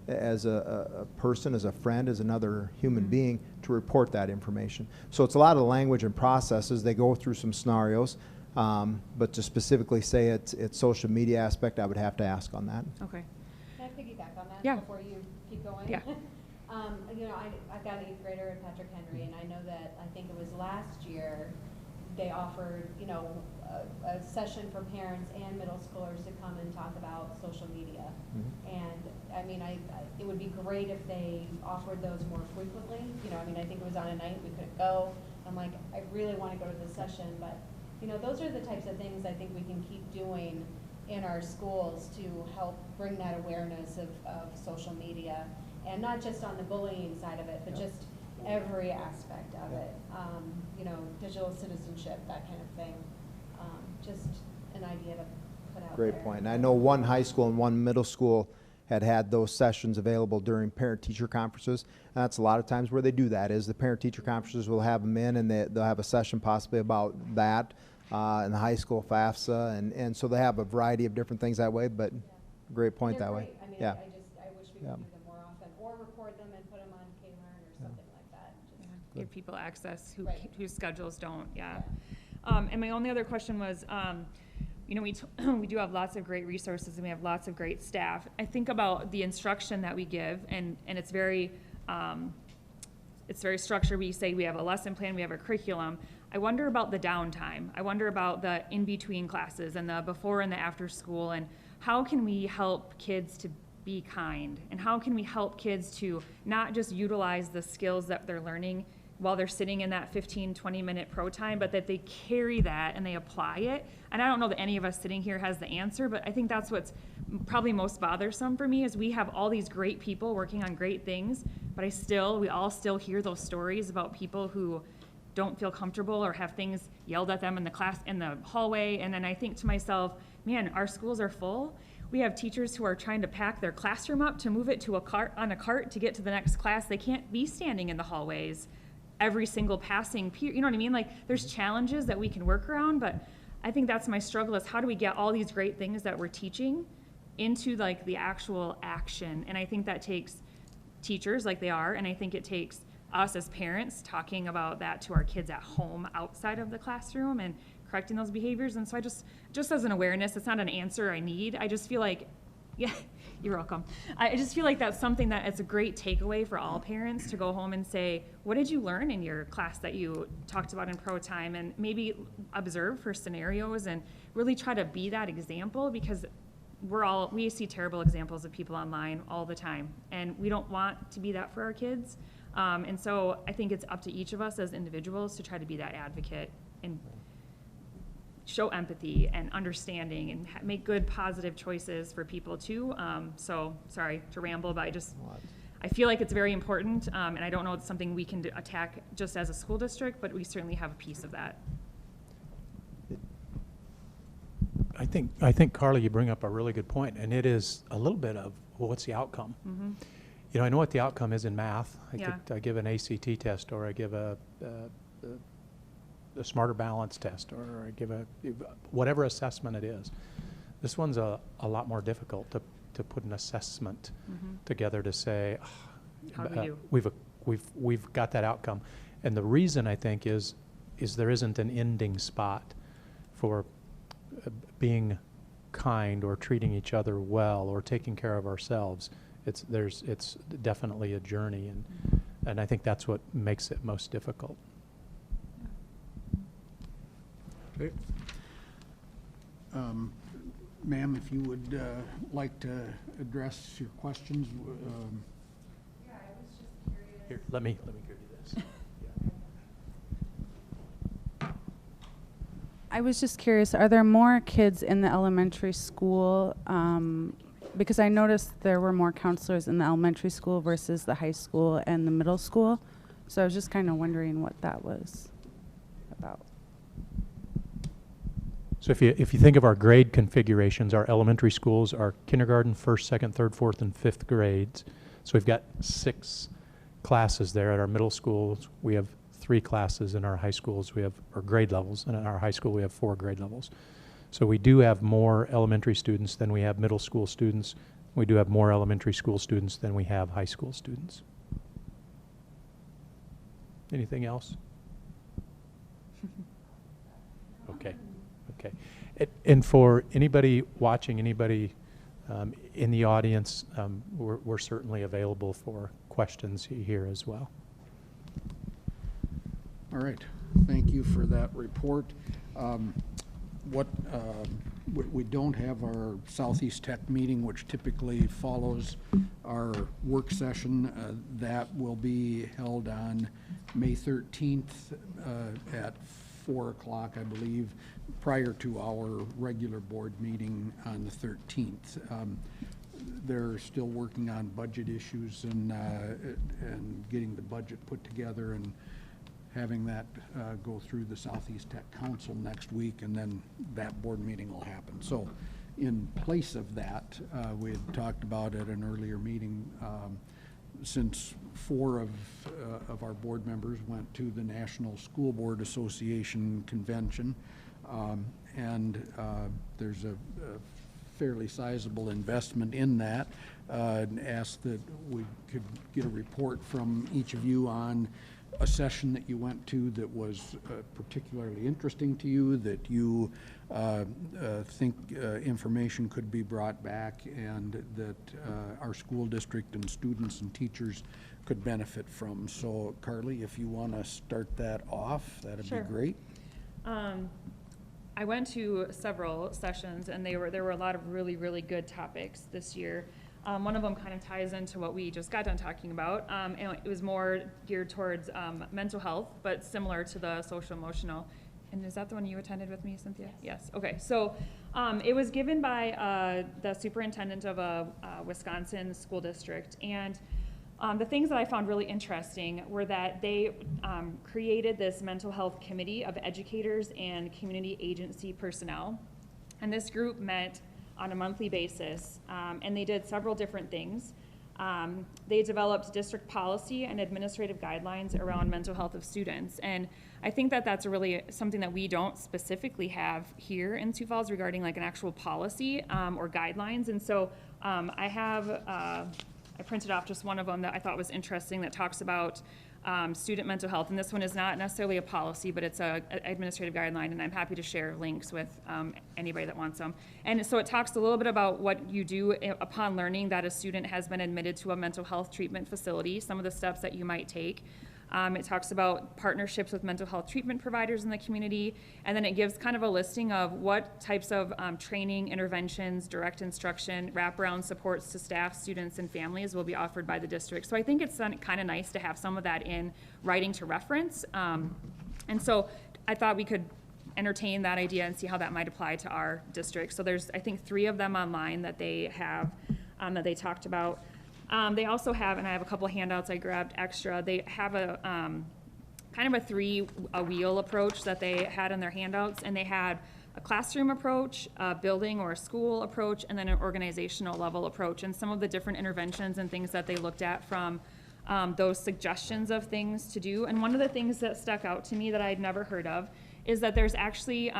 as a person, as a friend, as another human being to report that information. So it's a lot of language and processes. They go through some scenarios, but to specifically say it's social media aspect, I would have to ask on that. Okay. Can I piggyback on that Yeah. before you keep going? Yeah. You know, I've got an 8th grader at Patrick Henry, and I know that, I think it was last year, they offered, you know, a session for parents and middle schoolers to come and talk about social media. And, I mean, it would be great if they offered those more frequently. You know, I mean, I think it was on a night we couldn't go. I'm like, I really want to go to this session, but, you know, those are the types of things I think we can keep doing in our schools to help bring that awareness of social media, and not just on the bullying side of it, but just every aspect of it. You know, digital citizenship, that kind of thing. Just an idea to put out there. Great point. And I know one high school and one middle school had those sessions available during parent-teacher conferences. And that's a lot of times where they do that, is the parent-teacher conferences will have them in, and they'll have a session possibly about that. In the high school, FAFSA, and so they have a variety of different things that way, but great point They're that way. great. I mean, Yeah. I wish we could do them more often, or record them and put them on K-Learn or something like that. Just- Give people access Right. whose schedules don't, yeah. And my only other question was, you know, we do have lots of great resources and we have lots of great staff. I think about the instruction that we give, and it's very structured. We say we have a lesson plan, we have a curriculum. I wonder about the downtime. I wonder about the in-between classes and the before and the after school, and how can we help kids to be kind? And how can we help kids to not just utilize the skills that they're learning while they're sitting in that 15, 20-minute pro time, but that they carry that and they apply it? And I don't know that any of us sitting here has the answer, but I think that's what's probably most bothersome for me, is we have all these great people working on great things, but we all still hear those stories about people who don't feel comfortable or have things yelled at them in the hallway. And then I think to myself, man, our schools are full. We have teachers who are trying to pack their classroom up to move it to on a cart to get to the next class. They can't be standing in the hallways every single passing period. You know what I mean? Like, there's challenges that we can work around, but I think that's my struggle, is how do we get all these great things that we're teaching into like the actual action? And I think that takes teachers like they are, and I think it takes us as parents talking about that to our kids at home outside of the classroom and correcting those behaviors. And so I just as an awareness, it's not an answer I need. I just feel like, yeah, you're welcome. I just feel like that's something that it's a great takeaway for all parents to go home and say, what did you learn in your class that you talked about in pro time? And maybe observe for scenarios and really try to be that example, because we see terrible examples of people online all the time, and we don't want to be that for our kids. And so I think it's up to each of us as individuals to try to be that advocate and show empathy and understanding and make good, positive choices for people too. So sorry to ramble, but I feel like it's very important, and I don't know it's something we can attack just as a school district, but we certainly have a piece of that. I think Carla, you bring up a really good point, and it is a little bit of, well, what's the outcome? Mm-hmm. You know, I know what the outcome is in math. Yeah. I give an ACT test, or I give a Smarter Balance test, or I give whatever assessment it is. This one's a lot more difficult to put an assessment together to say, how do we do? We've got that outcome. And the reason, I think, is there isn't an ending spot for being kind or treating each other well or taking care of ourselves. It's definitely a journey, and I think that's what makes it most difficult. Okay. Ma'am, if you would like to address your questions. Yeah, I was just Here, let me give you this. Yeah. I was just curious, are there more kids in the elementary school? Because I noticed there were more counselors in the elementary school versus the high school and the middle school. So I was just kind of wondering what that was about. So if you think of our grade configurations, our elementary schools are kindergarten, first, second, third, fourth, and fifth grades. So we've got 6 classes there. At our middle schools, we have 3 classes. In our high schools, we have, or grade levels, and in our high school, we have 4 grade levels. So we do have more elementary students than we have middle school students. We do have more elementary school students than we have high school students. Anything else? Okay. Okay. And for anybody watching, anybody in the audience, we're certainly available for questions here as well. All right, thank you for that report. We don't have our Southeast Tech meeting, which typically follows our work session. That will be held on May 13th at 4 o'clock, I believe, prior to our regular board meeting on the 13th. They're still working on budget issues and getting the budget put together and having that go through the Southeast Tech Council next week, and then that board meeting will happen. So in place of that, we had talked about at an earlier meeting, since 4 of our board members went to the National School Board Association convention, and there's a fairly sizable investment in that, and asked that we could get a report from each of you on a session that you went to that was particularly interesting to you, that you think information could be brought back and that our school district and students and teachers could benefit from. So Carly, if you want to start that off, that'd Sure. be great. I went to several sessions, and there were a lot of really, really good topics this year. One of them kind of ties into what we just got done talking about, and it was more geared towards mental health, but similar to the social emotional. And is that the one you attended with me, Cynthia? Yes. Okay. So it was given by the superintendent of a Wisconsin school district, and the things that I found really interesting were that they created this mental health committee of educators and community agency personnel, and this group met on a monthly basis, and they did several different things. They developed district policy and administrative guidelines around mental health of students, and I think that that's really something that we don't specifically have here in Sioux Falls regarding like an actual policy or guidelines. And so I printed off just one of them that I thought was interesting that talks about student mental health, and this one is not necessarily a policy, but it's an administrative guideline, and I'm happy to share links with anybody that wants them. And so it talks a little bit about what you do upon learning that a student has been admitted to a mental health treatment facility, some of the steps that you might take. It talks about partnerships with mental health treatment providers in the community, and then it gives kind of a listing of what types of training, interventions, direct instruction, wraparound supports to staff, students, and families will be offered by the district. So I think it's kind of nice to have some of that in writing to reference. And so I thought we could entertain that idea and see how that might apply to our district. So there's, I think, 3 of them online that they have, that they talked about. They also have, and I have a couple handouts I grabbed extra, they have a kind of a 3-wheel approach that they had in their handouts, and they had a classroom approach, a building or a school approach, and then an organizational level approach, and some of the different interventions and things that they looked at from those suggestions of things to do. And one of the things that stuck out to me that I'd never heard of is that there's actually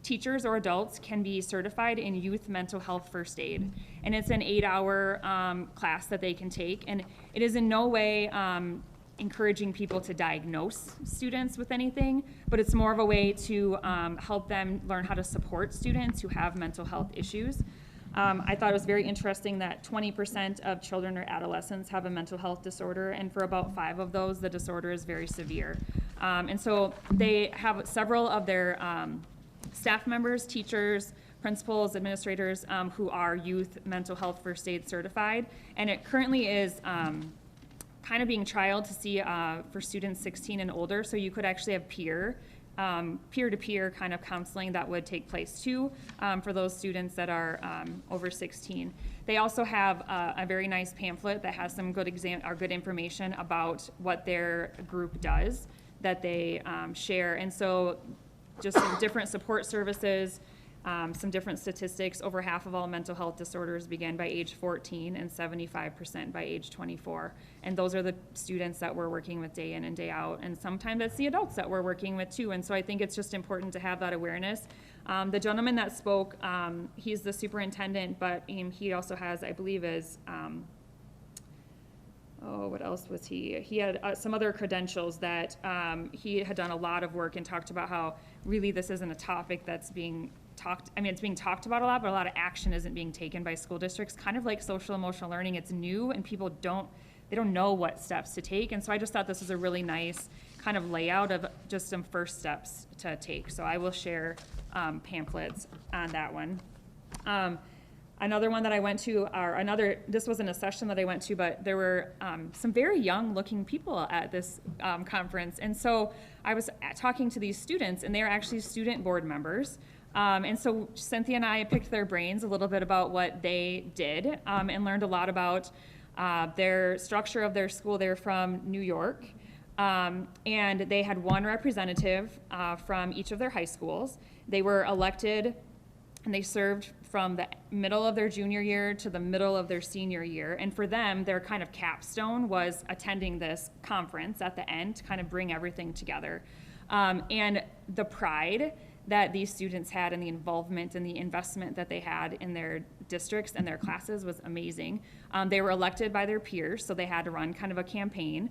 teachers or adults can be certified in youth mental health first aid. And it's an 8-hour class that they can take. And it is in no way encouraging people to diagnose students with anything, but it's more of a way to help them learn how to support students who have mental health issues. I thought it was very interesting that 20% of children or adolescents have a mental health disorder, and for about 5 of those, the disorder is very severe. And so they have several of their staff members, teachers, principals, administrators who are youth mental health first aid certified, and it currently is kind of being trialed to see for students 16 and older, so you could actually have peer-to-peer kind of counseling that would take place too for those students that are over 16. They also have a very nice pamphlet that has some good good information about what their group does that they share. And so just some different support services, some different statistics. Over half of all mental health disorders begin by age 14 and 75% by age 24. And those are the students that we're working with day in and day out. And sometimes it's the adults that we're working with too. And so I think it's just important to have that awareness. The gentleman that spoke, he's the superintendent, but he also has, I believe, what else was he? He had some other credentials that he had done a lot of work and talked about how really this isn't a topic that's being it's being talked about a lot, but a lot of action isn't being taken by school districts. Kind of like social emotional learning, it's new and people don't know what steps to take. And so I just thought this was a really nice kind of layout of just some first steps to take. So I will share pamphlets on that one. Another one that I went to, this wasn't a session that I went to, but there were some very young looking people at this conference. And so I was talking to these students, and they are actually student board members. And so Cynthia and I picked their brains a little bit about what they did and learned a lot about their structure of their school. They're from New York. And they had one representative from each of their high schools. They were elected and they served from the middle of their junior year to the middle of their senior year. And for them, their kind of capstone was attending this conference at the end to kind of bring everything together. And the pride that these students had and the involvement and the investment that they had in their districts and their classes was amazing. They were elected by their peers, so they had to run kind of a campaign.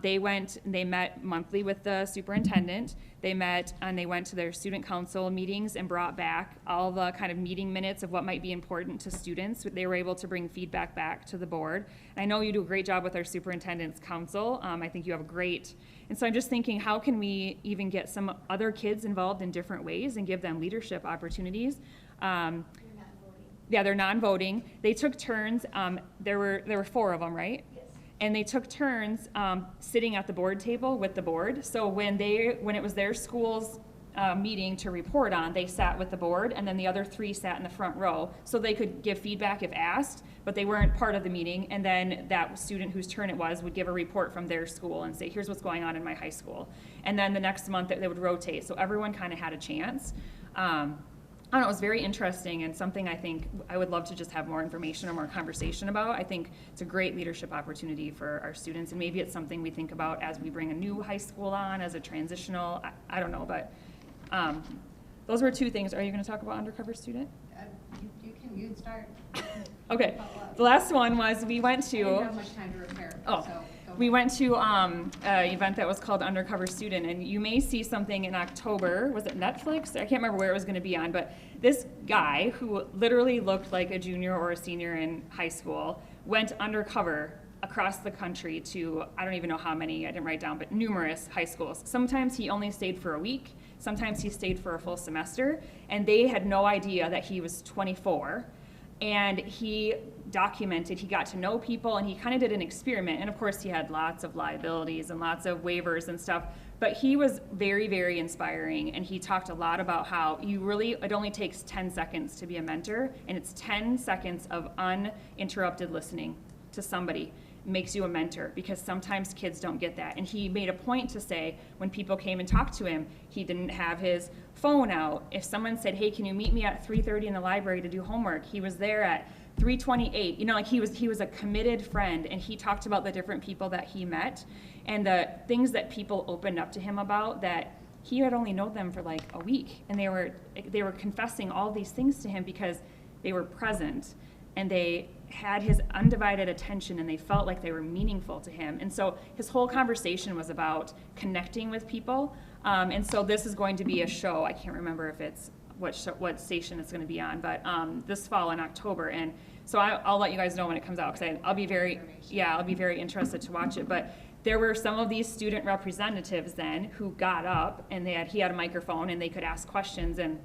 They met monthly with the superintendent. They met and they went to their student council meetings and brought back all the kind of meeting minutes of what might be important to students. They were able to bring feedback back to the board. And I know you do a great job with our superintendent's council. I think you have a great, and so I'm just thinking, how can we even get some other kids involved in different ways and give them leadership opportunities? Yeah, they're non-voting. They took turns. There were 4 of them, right? And they took turns sitting at the board table with the board. So when it was their school's meeting to report on, they sat with the board, and then the other 3 sat in the front row so they could give feedback if asked, but they weren't part of the meeting. And then that student whose turn it was would give a report from their school and say, here's what's going on in my high school. And then the next month they would rotate, so everyone kind of had a chance. I don't know, it was very interesting and something I think I would love to just have more information or more conversation about. I think it's a great leadership opportunity for our students, and maybe it's something we think about as we bring a new high school on as a transitional, I don't know, but those were 2 things. Are you going to talk about undercover student? You can start. Okay. The last one was we went to. I didn't have much time to prepare. So we went to an event that was called Undercover Student, and you may see something in October. Was it Netflix? I can't remember where it was going to be on, but this guy who literally looked like a junior or a senior in high school went undercover across the country to, I don't even know how many, I didn't write down, but numerous high schools. Sometimes he only stayed for a week. Sometimes he stayed for a full semester, and they had no idea that he was 24. And he documented, he got to know people, and he kind of did an experiment. And of course, he had lots of liabilities and lots of waivers and stuff. But he was very, very inspiring. And he talked a lot about how it only takes 10 seconds to be a mentor. And it's 10 seconds of uninterrupted listening to somebody makes you a mentor, because sometimes kids don't get that. And he made a point to say, when people came and talked to him, he didn't have his phone out. If someone said, hey, can you meet me at 3:30 in the library to do homework, he was there at 3:28. You know, like he was a committed friend. And he talked about the different people that he met and the things that people opened up to him about that he had only known them for like a week. And they were confessing all these things to him because they were present and they had his undivided attention and they felt like they were meaningful to him. And so his whole conversation was about connecting with people. And so this is going to be a show. I can't remember if it's what station it's going to be on, but this fall in October. And so I'll let you guys know when it comes out, because I'll be very interested to watch it. But there were some of these student representatives then who got up, and he had a microphone and they could ask questions. And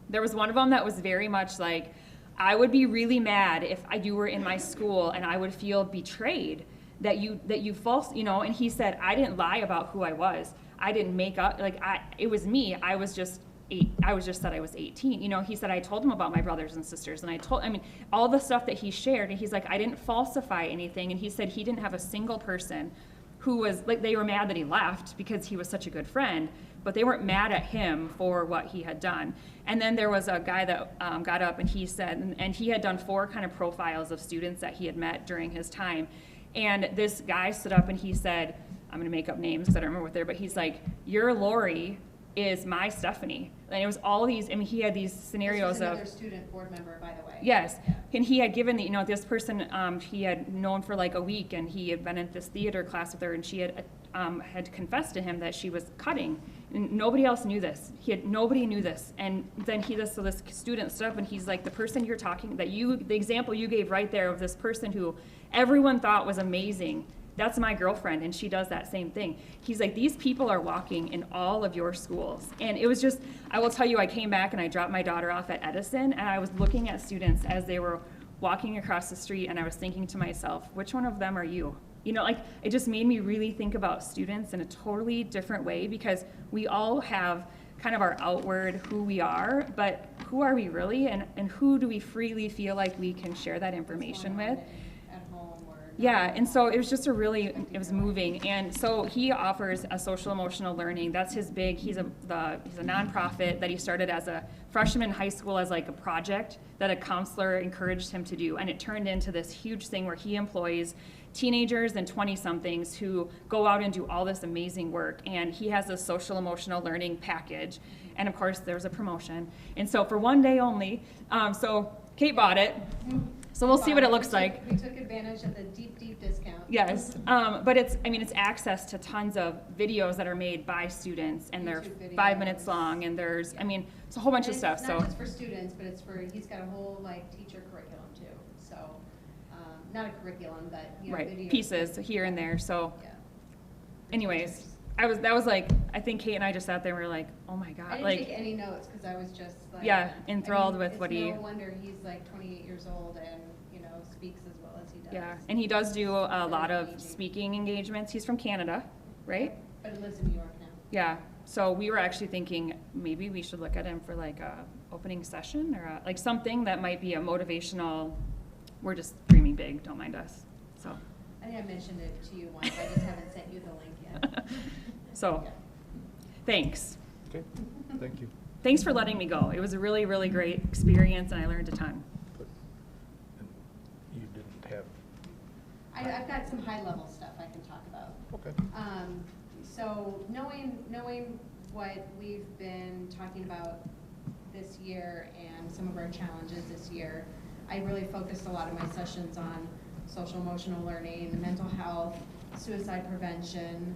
there was one of them that was very much like, I would be really mad if you were in my school and I would feel betrayed that you false, you know, and he said, I didn't lie about who I was. I didn't make up, like, it was me. I was just said I was 18. You know, he said, I told him about my brothers and sisters, and I mean, all the stuff that he shared, and he's like, I didn't falsify anything. And he said he didn't have a single person who was, like, they were mad that he left because he was such a good friend, but they weren't mad at him for what he had done. And then there was a guy that got up and he said, and he had done 4 kind of profiles of students that he had met during his time. And this guy stood up and he said, I'm gonna make up names because I don't remember what they're, but he's like, your Lori is my Stephanie. And it was all these, I mean, he had these scenarios This was of. another student board member, by the way. Yes, Yeah. and he had given the, you know, this person, he had known for like a week, and he had been in this theater class with her, and she had confessed to him that she was cutting, and nobody else knew this. Nobody knew this, and then so this student stood up, and he's like, the person you're talking, the example you gave right there of this person who everyone thought was amazing, that's my girlfriend, and she does that same thing. He's like, these people are walking in all of your schools. And it was just, I will tell you, I came back and I dropped my daughter off at Edison, and I was looking at students as they were walking across the street, and I was thinking to myself, which one of them are you? You know, like, it just made me really think about students in a totally different way, because we all have kind of our outward who we are, but who are we really, and who do we freely feel like we can share that information with? At home or. Yeah, and so it was just it was moving. And so he offers a social emotional learning. That's his big, he's a nonprofit that he started as a freshman in high school as like a project that a counselor encouraged him to do. And it turned into this huge thing where he employs teenagers and 20-somethings who go out and do all this amazing work. And he has a social emotional learning package. And of course, there's a promotion. And so for one day only, so Kate bought it. So we'll see what it looks like. We took advantage of the deep, deep discount. Yes, but it's access to tons of videos that are made by students, and they're YouTube 5 minutes videos. long, and there's, Yeah. I mean, it's a whole bunch of And stuff, it's so. not just for students, but it's for, he's got a whole like teacher curriculum too, so, not a curriculum, but, you know, Right, videos. pieces here and there, so Yeah. anyways, that was like, I think Kate and I just sat there and we were like, oh my I God, didn't like, take any notes, cause I was just like. Yeah, I enthralled mean, with what he. It's no wonder he's like 28 years old and, you know, speaks as well as he does. Yeah, and he does do a Very lot of engaging. speaking engagements. He's from Canada, right? But he lives in New York now. Yeah, so we were actually thinking maybe we should look at him for like a opening session or like something that might be a motivational, we're just dreaming big, don't mind us, so. I think I mentioned it to you once, I just haven't sent you the link yet. So, Yeah. thanks. Okay, thank you. Thanks for letting me go. It was a really, really great experience, and I learned a ton. You didn't have, I've got some high-level stuff I can talk about. okay. So knowing what we've been talking about this year and some of our challenges this year, I really focused a lot of my sessions on social emotional learning, mental health, suicide prevention,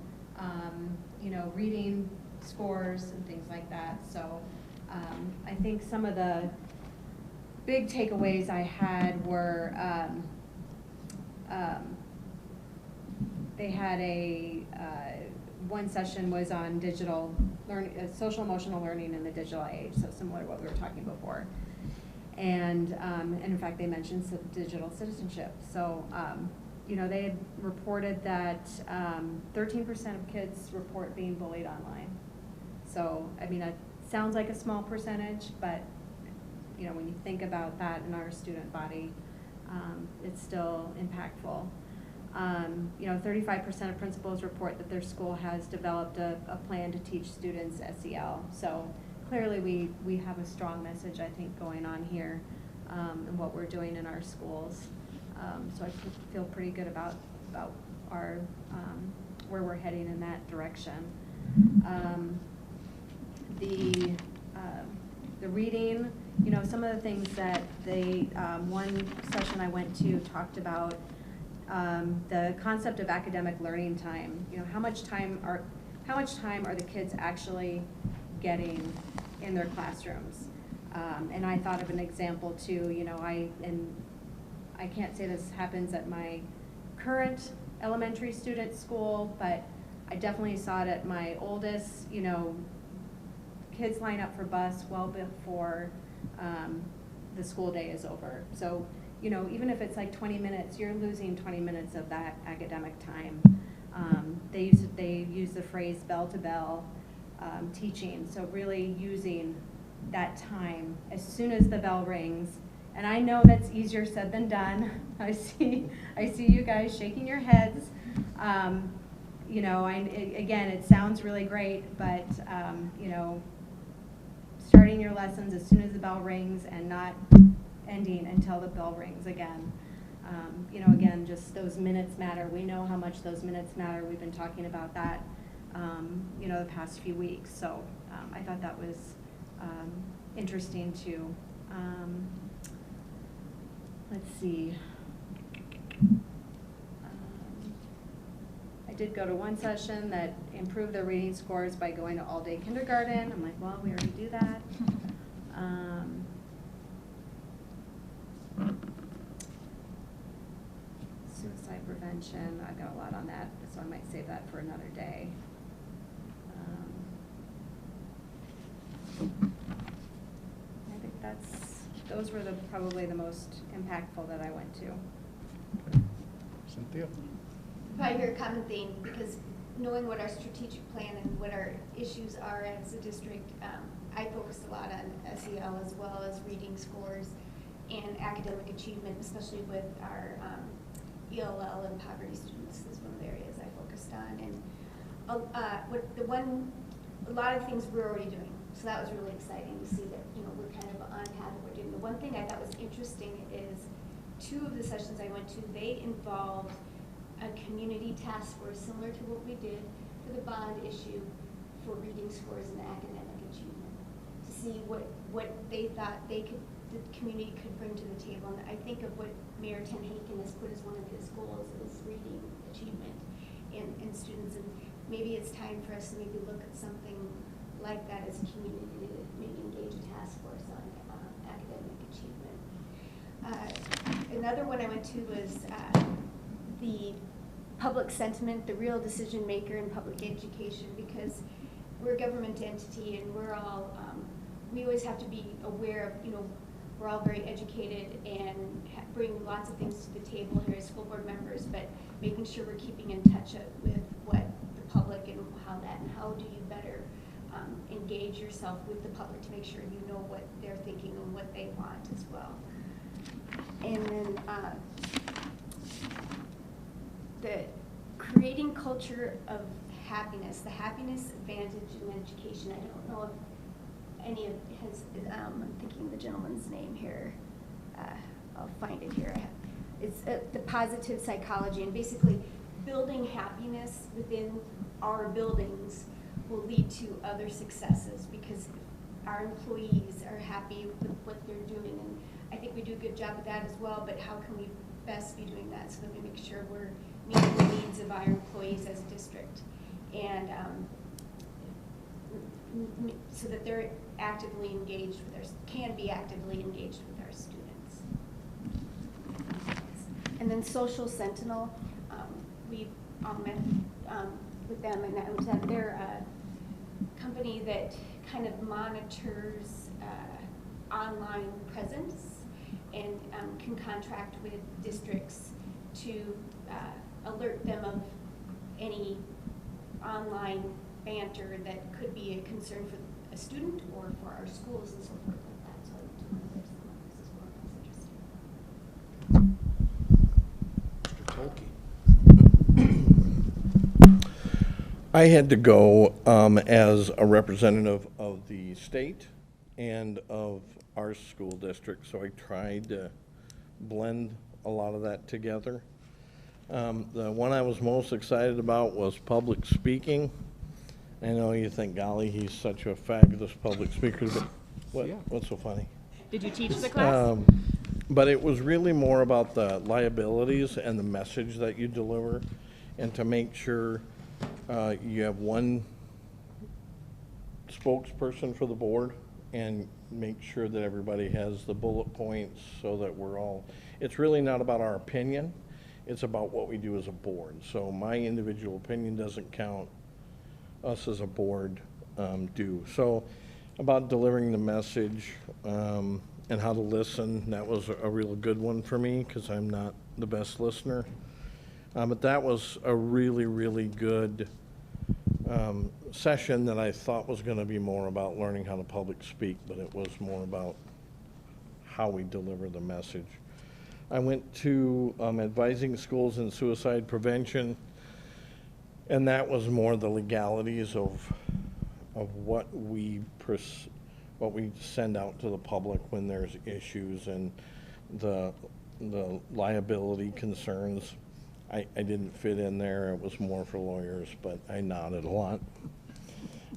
you know, reading scores and things like that. So I think some of the big takeaways I had were they had one session was on digital learning, social emotional learning in the digital age, so similar to what we were talking before. And in fact, they mentioned digital citizenship. So, you know, they had reported that 13% of kids report being bullied online. So, I mean, it sounds like a small percentage, but, you know, when you think about that in our student body, it's still impactful. You know, 35% of principals report that their school has developed a plan to teach students SEL. So clearly we have a strong message, I think, going on here and what we're doing in our schools. So I feel pretty good about our where we're heading in that direction. The reading, you know, some of the things that one session I went to talked about the concept of academic learning time. You know, how much time are the kids actually getting in their classrooms? And I thought of an example too. You know, I can't say this happens at my current elementary student school, but I definitely saw it at my oldest. You know, kids line up for bus well before the school day is over. So even if it's like 20 minutes, you're losing 20 minutes of that academic time. They use the phrase bell to bell teaching, so really using that time as soon as the bell rings. And I know that's easier said than done. I see you guys shaking your heads. Again, it sounds really great, but starting your lessons as soon as the bell rings and not ending until the bell rings again. Again, just those minutes matter. We know how much those minutes matter. We've been talking about that, the past few weeks. So I thought that was interesting too. Let's see. I did go to one session that improved their reading scores by going to all-day kindergarten. I'm like, well, we already do that. Suicide prevention, I've got a lot on that, so I might save that for another day. I think those were probably the most impactful that I went to. Cynthia? Probably hear a common theme, because knowing what our strategic plan and what our issues are as a district, I focused a lot on SEL as well as reading scores and academic achievement, especially with our ELL and poverty students is one of the areas I focused on. And a lot of things we're already doing, so that was really exciting to see that we're kind of on path what we're doing. The one thing I thought was interesting is 2 of the sessions I went to, they involved a community task force similar to what we did for the bond issue for reading scores and academic achievement, to see what they thought the community could bring to the table. And I think of what Mayor Ten Haken has put as one of his goals is reading achievement in students, and maybe it's time for us to maybe look at something like that as a community, to maybe engage a task force on academic achievement. Another one I went to was the public sentiment, the real decision maker in public education, because we're a government entity and we're all, we always have to be aware of, we're all very educated and bring lots of things to the table here as school board members, but making sure we're keeping in touch with what the public and how do you better engage yourself with the public to make sure you know what they're thinking and what they want as well. And then the creating culture of happiness, the happiness advantage in education. I don't know if any of I'm thinking the gentleman's name here. I'll find it here. It's the positive psychology, and basically building happiness within our buildings will lead to other successes, because our employees are happy with what they're doing, and I think we do a good job of that as well, but how can we best be doing that so that we make sure we're meeting the needs of our employees as a district, and so that they're actively engaged with can be actively engaged with our students. And then Social Sentinel, we all met with them, and that was at their company that kind of monitors online presence and can contract with districts to alert them of any online banter that could be a concern for a student or for our schools and so forth like that. So I went to one of those as well. That was interesting. Mr. Tolkien. I had to go as a representative of the state and of our school district, so I tried to blend a lot of that together. The one I was most excited about was public speaking. I know you think, golly, he's such a fabulous public speaker, but what's so funny? Did you teach the class? But it was really more about the liabilities and the message that you deliver, and to make sure you have one spokesperson for the board, and make sure that everybody has the bullet points so that we're all, it's really not about our opinion, it's about what we do as a board. So my individual opinion doesn't count, us as a board do. So about delivering the message, and and how to listen. That was a real good one for me because I'm not the best listener. But that was a really, really good session that I thought was going to be more about learning how to public speak, but it was more about how we deliver the message. I went to advising schools in suicide prevention, and that was more the legalities of what we send out to the public when there's issues and the liability concerns. I didn't fit in there. It was more for lawyers, but I nodded a lot.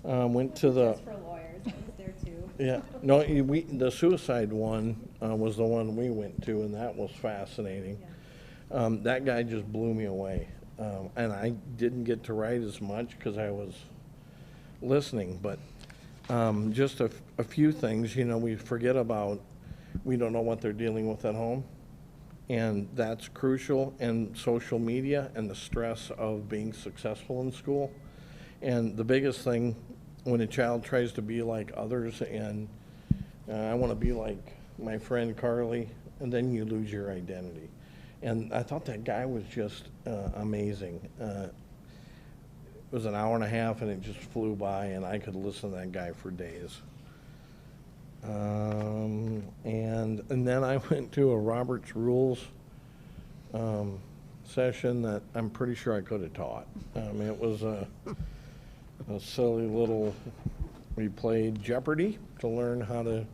Went to the... Just for lawyers, I was there too. Yeah, no, the suicide one was the one we went to, and that was fascinating. Yeah. That guy just blew me away. And I didn't get to write as much because I was listening, but just a few things, we forget about, we don't know what they're dealing with at home. And that's crucial, and social media and the stress of being successful in school. And the biggest thing when a child tries to be like others, and I want to be like my friend Carly, and then you lose your identity. And I thought that guy was just amazing. It was an hour and a half, and it just flew by, and I could listen to that guy for days. And then I went to a Robert's Rules session that I'm pretty sure I could have taught. It was a silly little, we played Jeopardy to learn how to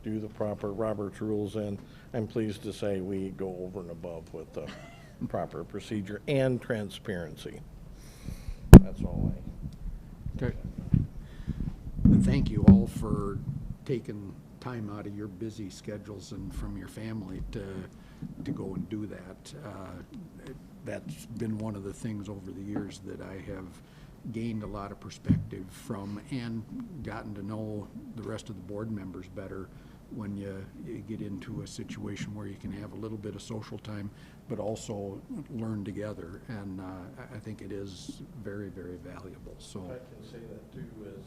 do the proper Robert's Rules, and I'm pleased to say we go over and above with the proper procedure and transparency. That's all Okay. Thank you all for taking time out of your busy schedules and from your family to go and do that. That's been one of the things over the years that I have gained a lot of perspective from, and gotten to know the rest of the board members better when you get into a situation where you can have a little bit of social time, but also learn together. And I think it is very, very valuable. So I can say that too, is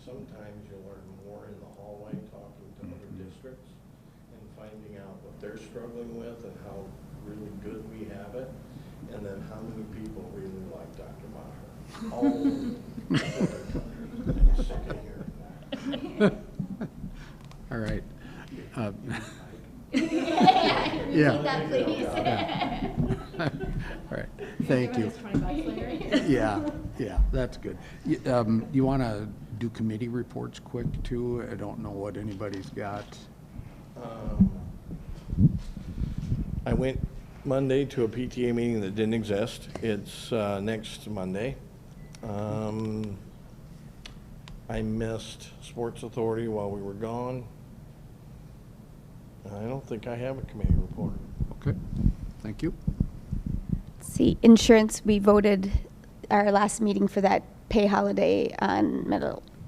sometimes you learn more in the hallway talking to other districts and finding out what they're struggling with and how really good we have it, and then how many people really like Dr. Maher. All I'm sick of hearing that. all right. Repeat that, please. Yeah. All right. Thank you. Yeah, that's good. You want to do committee reports quick too? I don't know what anybody's got. I went Monday to a PTA meeting that didn't exist. It's next Monday. I missed Sports Authority while we were gone. I don't think I have a committee report. Okay, thank you. See, insurance, we voted our last meeting for that pay holiday on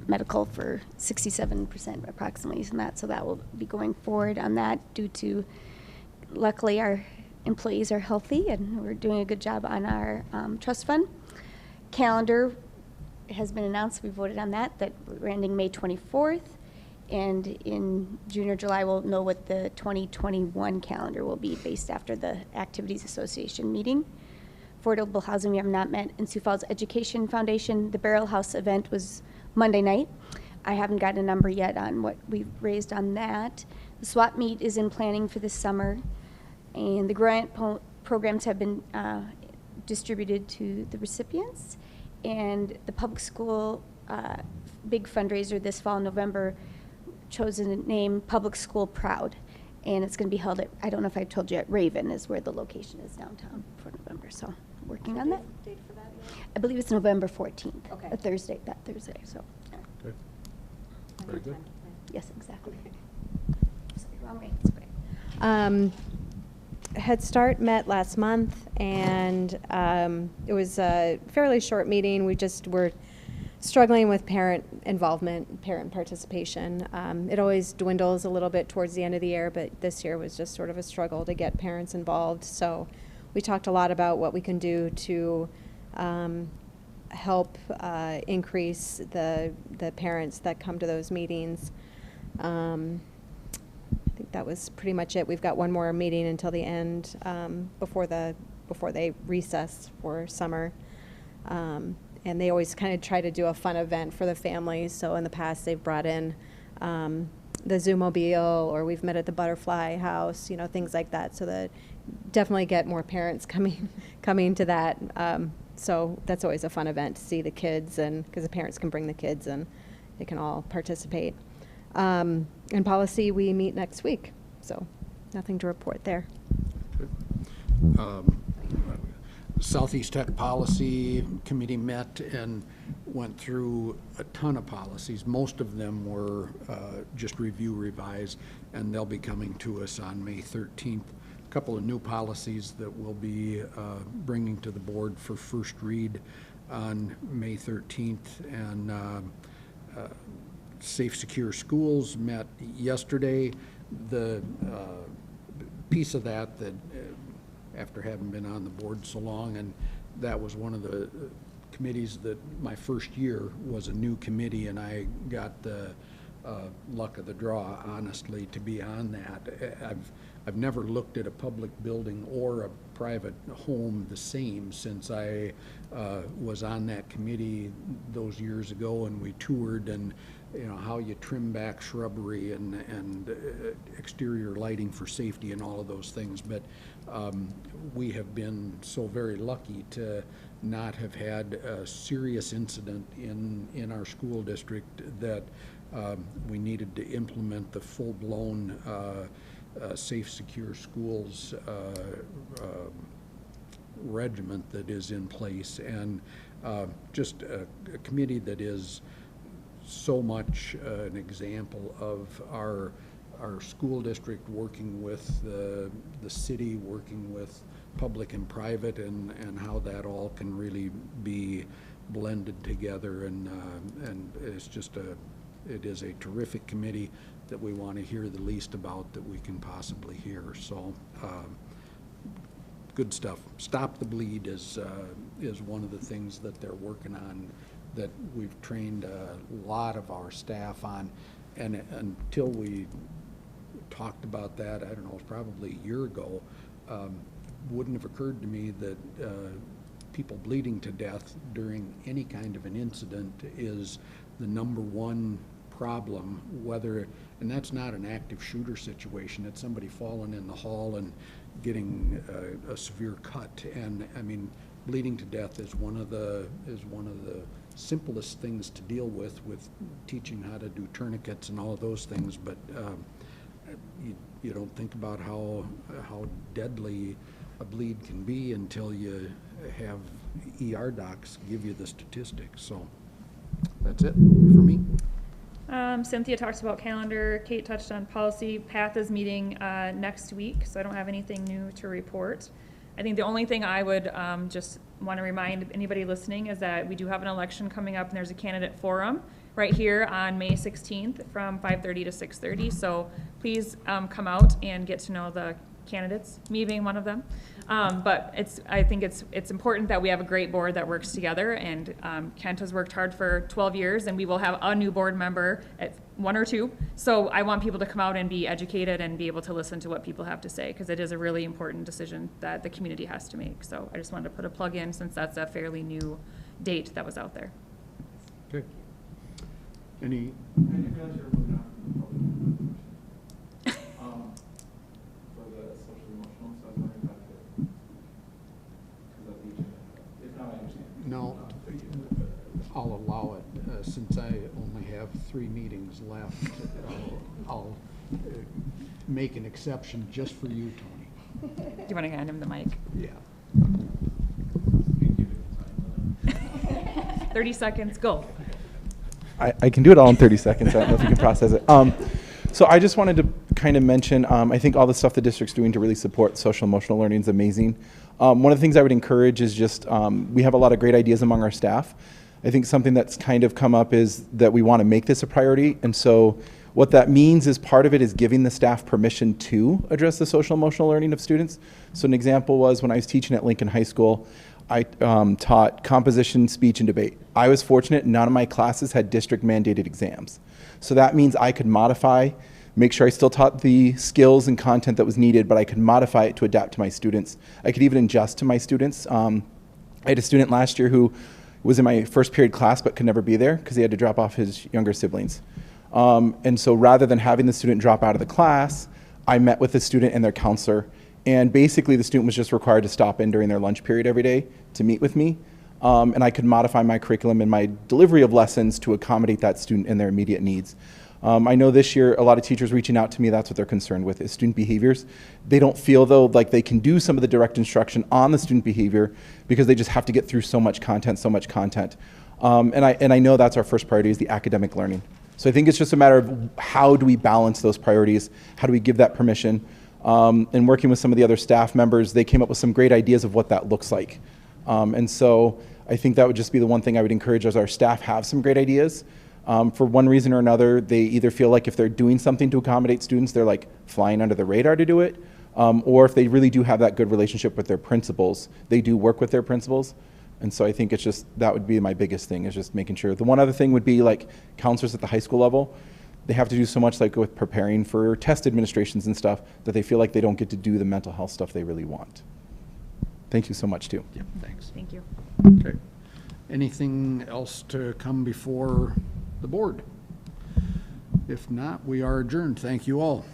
medical for 67% approximately, and that, so that will be going forward on that due to, luckily, our employees are healthy and we're doing a good job on our trust fund. Calendar has been announced, we voted on that we're ending May 24th. And in June or July, we'll know what the 2021 calendar will be based after the Activities Association meeting. Affordable housing, we have not met. In Sioux Falls Education Foundation, the Barrel House event was Monday night. I haven't gotten a number yet on what we've raised on that. The swap meet is in planning for this summer. And the grant programs have been distributed to the recipients. And the public school big fundraiser this fall, November, chosen to name Public School Proud, and it's going to be held at, I don't know if I told you, at Raven is where the location is downtown for November, so working on that. Date for that yet? I believe it's November 14th. Okay. That Thursday, so. Yeah. Okay. Very good. Yes, exactly. Okay. Sorry, wrong way. It's okay. Head Start met last month, and it was a fairly short meeting. We just were struggling with parent involvement, parent participation. It always dwindles a little bit towards the end of the year, but this year was just sort of a struggle to get parents involved. So we talked a lot about what we can do to help increase the parents that come to those meetings. think that was pretty much it. We've got one more meeting until the end, before they recess for summer. And they always kind of try to do a fun event for the families. So in the past, they've brought in the Zoomobile, or we've met at the Butterfly House, you know, things like that. So that definitely get more parents coming to that. So that's always a fun event to see the kids, and because the parents can bring the kids and they can all participate. In policy, we meet next week, so nothing to report there. Southeast Tech Policy Committee met and went through a ton of policies. Most of them were just review, revise, and they'll be coming to us on May 13th. A couple of new policies that we'll be bringing to the board for first read on May 13th. And Safe, Secure Schools met yesterday. The piece of that after having been on the board so long, and that was one of the committees that my first year was a new committee, and I got the luck of the draw, honestly, to be on that. I've never looked at a public building or a private home the same since I was on that committee those years ago, and we toured, and you know how you trim back shrubbery and exterior lighting for safety and all of those things. But we have been so very lucky to not have had a serious incident in our school district that we needed to implement the full-blown Safe, Secure Schools regiment that is in place, and just a committee that is so much an example of our school district working with the city, working with public and private, and how that all can really be blended together. And it's just it is a terrific committee that we want to hear the least about that we can possibly hear. So good stuff. Stop the Bleed is one of the things that they're working on, that we've trained a lot of our staff on. And until we talked about that, I don't know, it was probably a year ago, wouldn't have occurred to me that people bleeding to death during any kind of an incident is the #1 problem, and that's not an active shooter situation, it's somebody falling in the hall and getting a severe cut. And I mean, bleeding to death is one of the simplest things to deal with teaching how to do tourniquets and all of those things, but you don't think about how deadly a bleed can be until you have ER docs give you the statistics. So that's it for me. Cynthia talked about calendar. Kate touched on policy. PATH is meeting next week, so I don't have anything new to report. I think the only thing I would just want to remind anybody listening is that we do have an election coming up, and there's a candidate forum right here on May 16th from 5:30 to 6:30. So please come out and get to know the candidates, me being one of them. But I think it's important that we have a great board that works together, and Kent has worked hard for 12 years, and we will have a new board member at 1 or 2. So I want people to come out and be educated and be able to listen to what people have to say, because it is a really important decision that the community has to make. So I just wanted to put a plug in, since that's a fairly new date that was out there. Okay. Any? No, I'll allow it. Since I only have 3 meetings left, I'll make an exception just for you, Tony. Do you want to hand him the mic? Yeah. 30 seconds, go. I can do it all in 30 seconds. I don't know if you can process it. So I just wanted to kind of mention, I think all the stuff the district's doing to really support social emotional learning is amazing. One of the things I would encourage is just, we have a lot of great ideas among our staff. I think something that's kind of come up is that we want to make this a priority. And so what that means is part of it is giving the staff permission to address the social emotional learning of students. So an example was when I was teaching at Lincoln High School, I taught composition, speech, and debate. I was fortunate none of my classes had district mandated exams. So that means I could modify make sure I still taught the skills and content that was needed, but I could modify it to adapt to my students. I could even adjust to my students. I had a student last year who was in my first period class but could never be there because he had to drop off his younger siblings. And so rather than having the student drop out of the class, I met with the student and their counselor. And basically the student was just required to stop in during their lunch period every day to meet with me. And I could modify my curriculum and my delivery of lessons to accommodate that student and their immediate needs. I know this year a lot of teachers reaching out to me, that's what they're concerned with, is student behaviors. They don't feel though like they can do some of the direct instruction on the student behavior because they just have to get through so much content. And I know that's our first priority is the academic learning. So I think it's just a matter of how do we balance those priorities? How do we give that permission? And working with some of the other staff members, they came up with some great ideas of what that looks like. And so I think that would just be the one thing I would encourage as our staff have some great ideas. For one reason or another, they either feel like if they're doing something to accommodate students, they're like flying under the radar to do it. Or if they really do have that good relationship with their principals, they do work with their principals. And so I think it's just, that would be my biggest thing, is just making sure. The one other thing would be like counselors at the high school level. They have to do so much like with preparing for test administrations and stuff that they feel like they don't get to do the mental health stuff they really want. Thank you so much too. Yep, thanks. Thank you. Okay. Anything else to come before the board? If not, we are adjourned. Thank you all.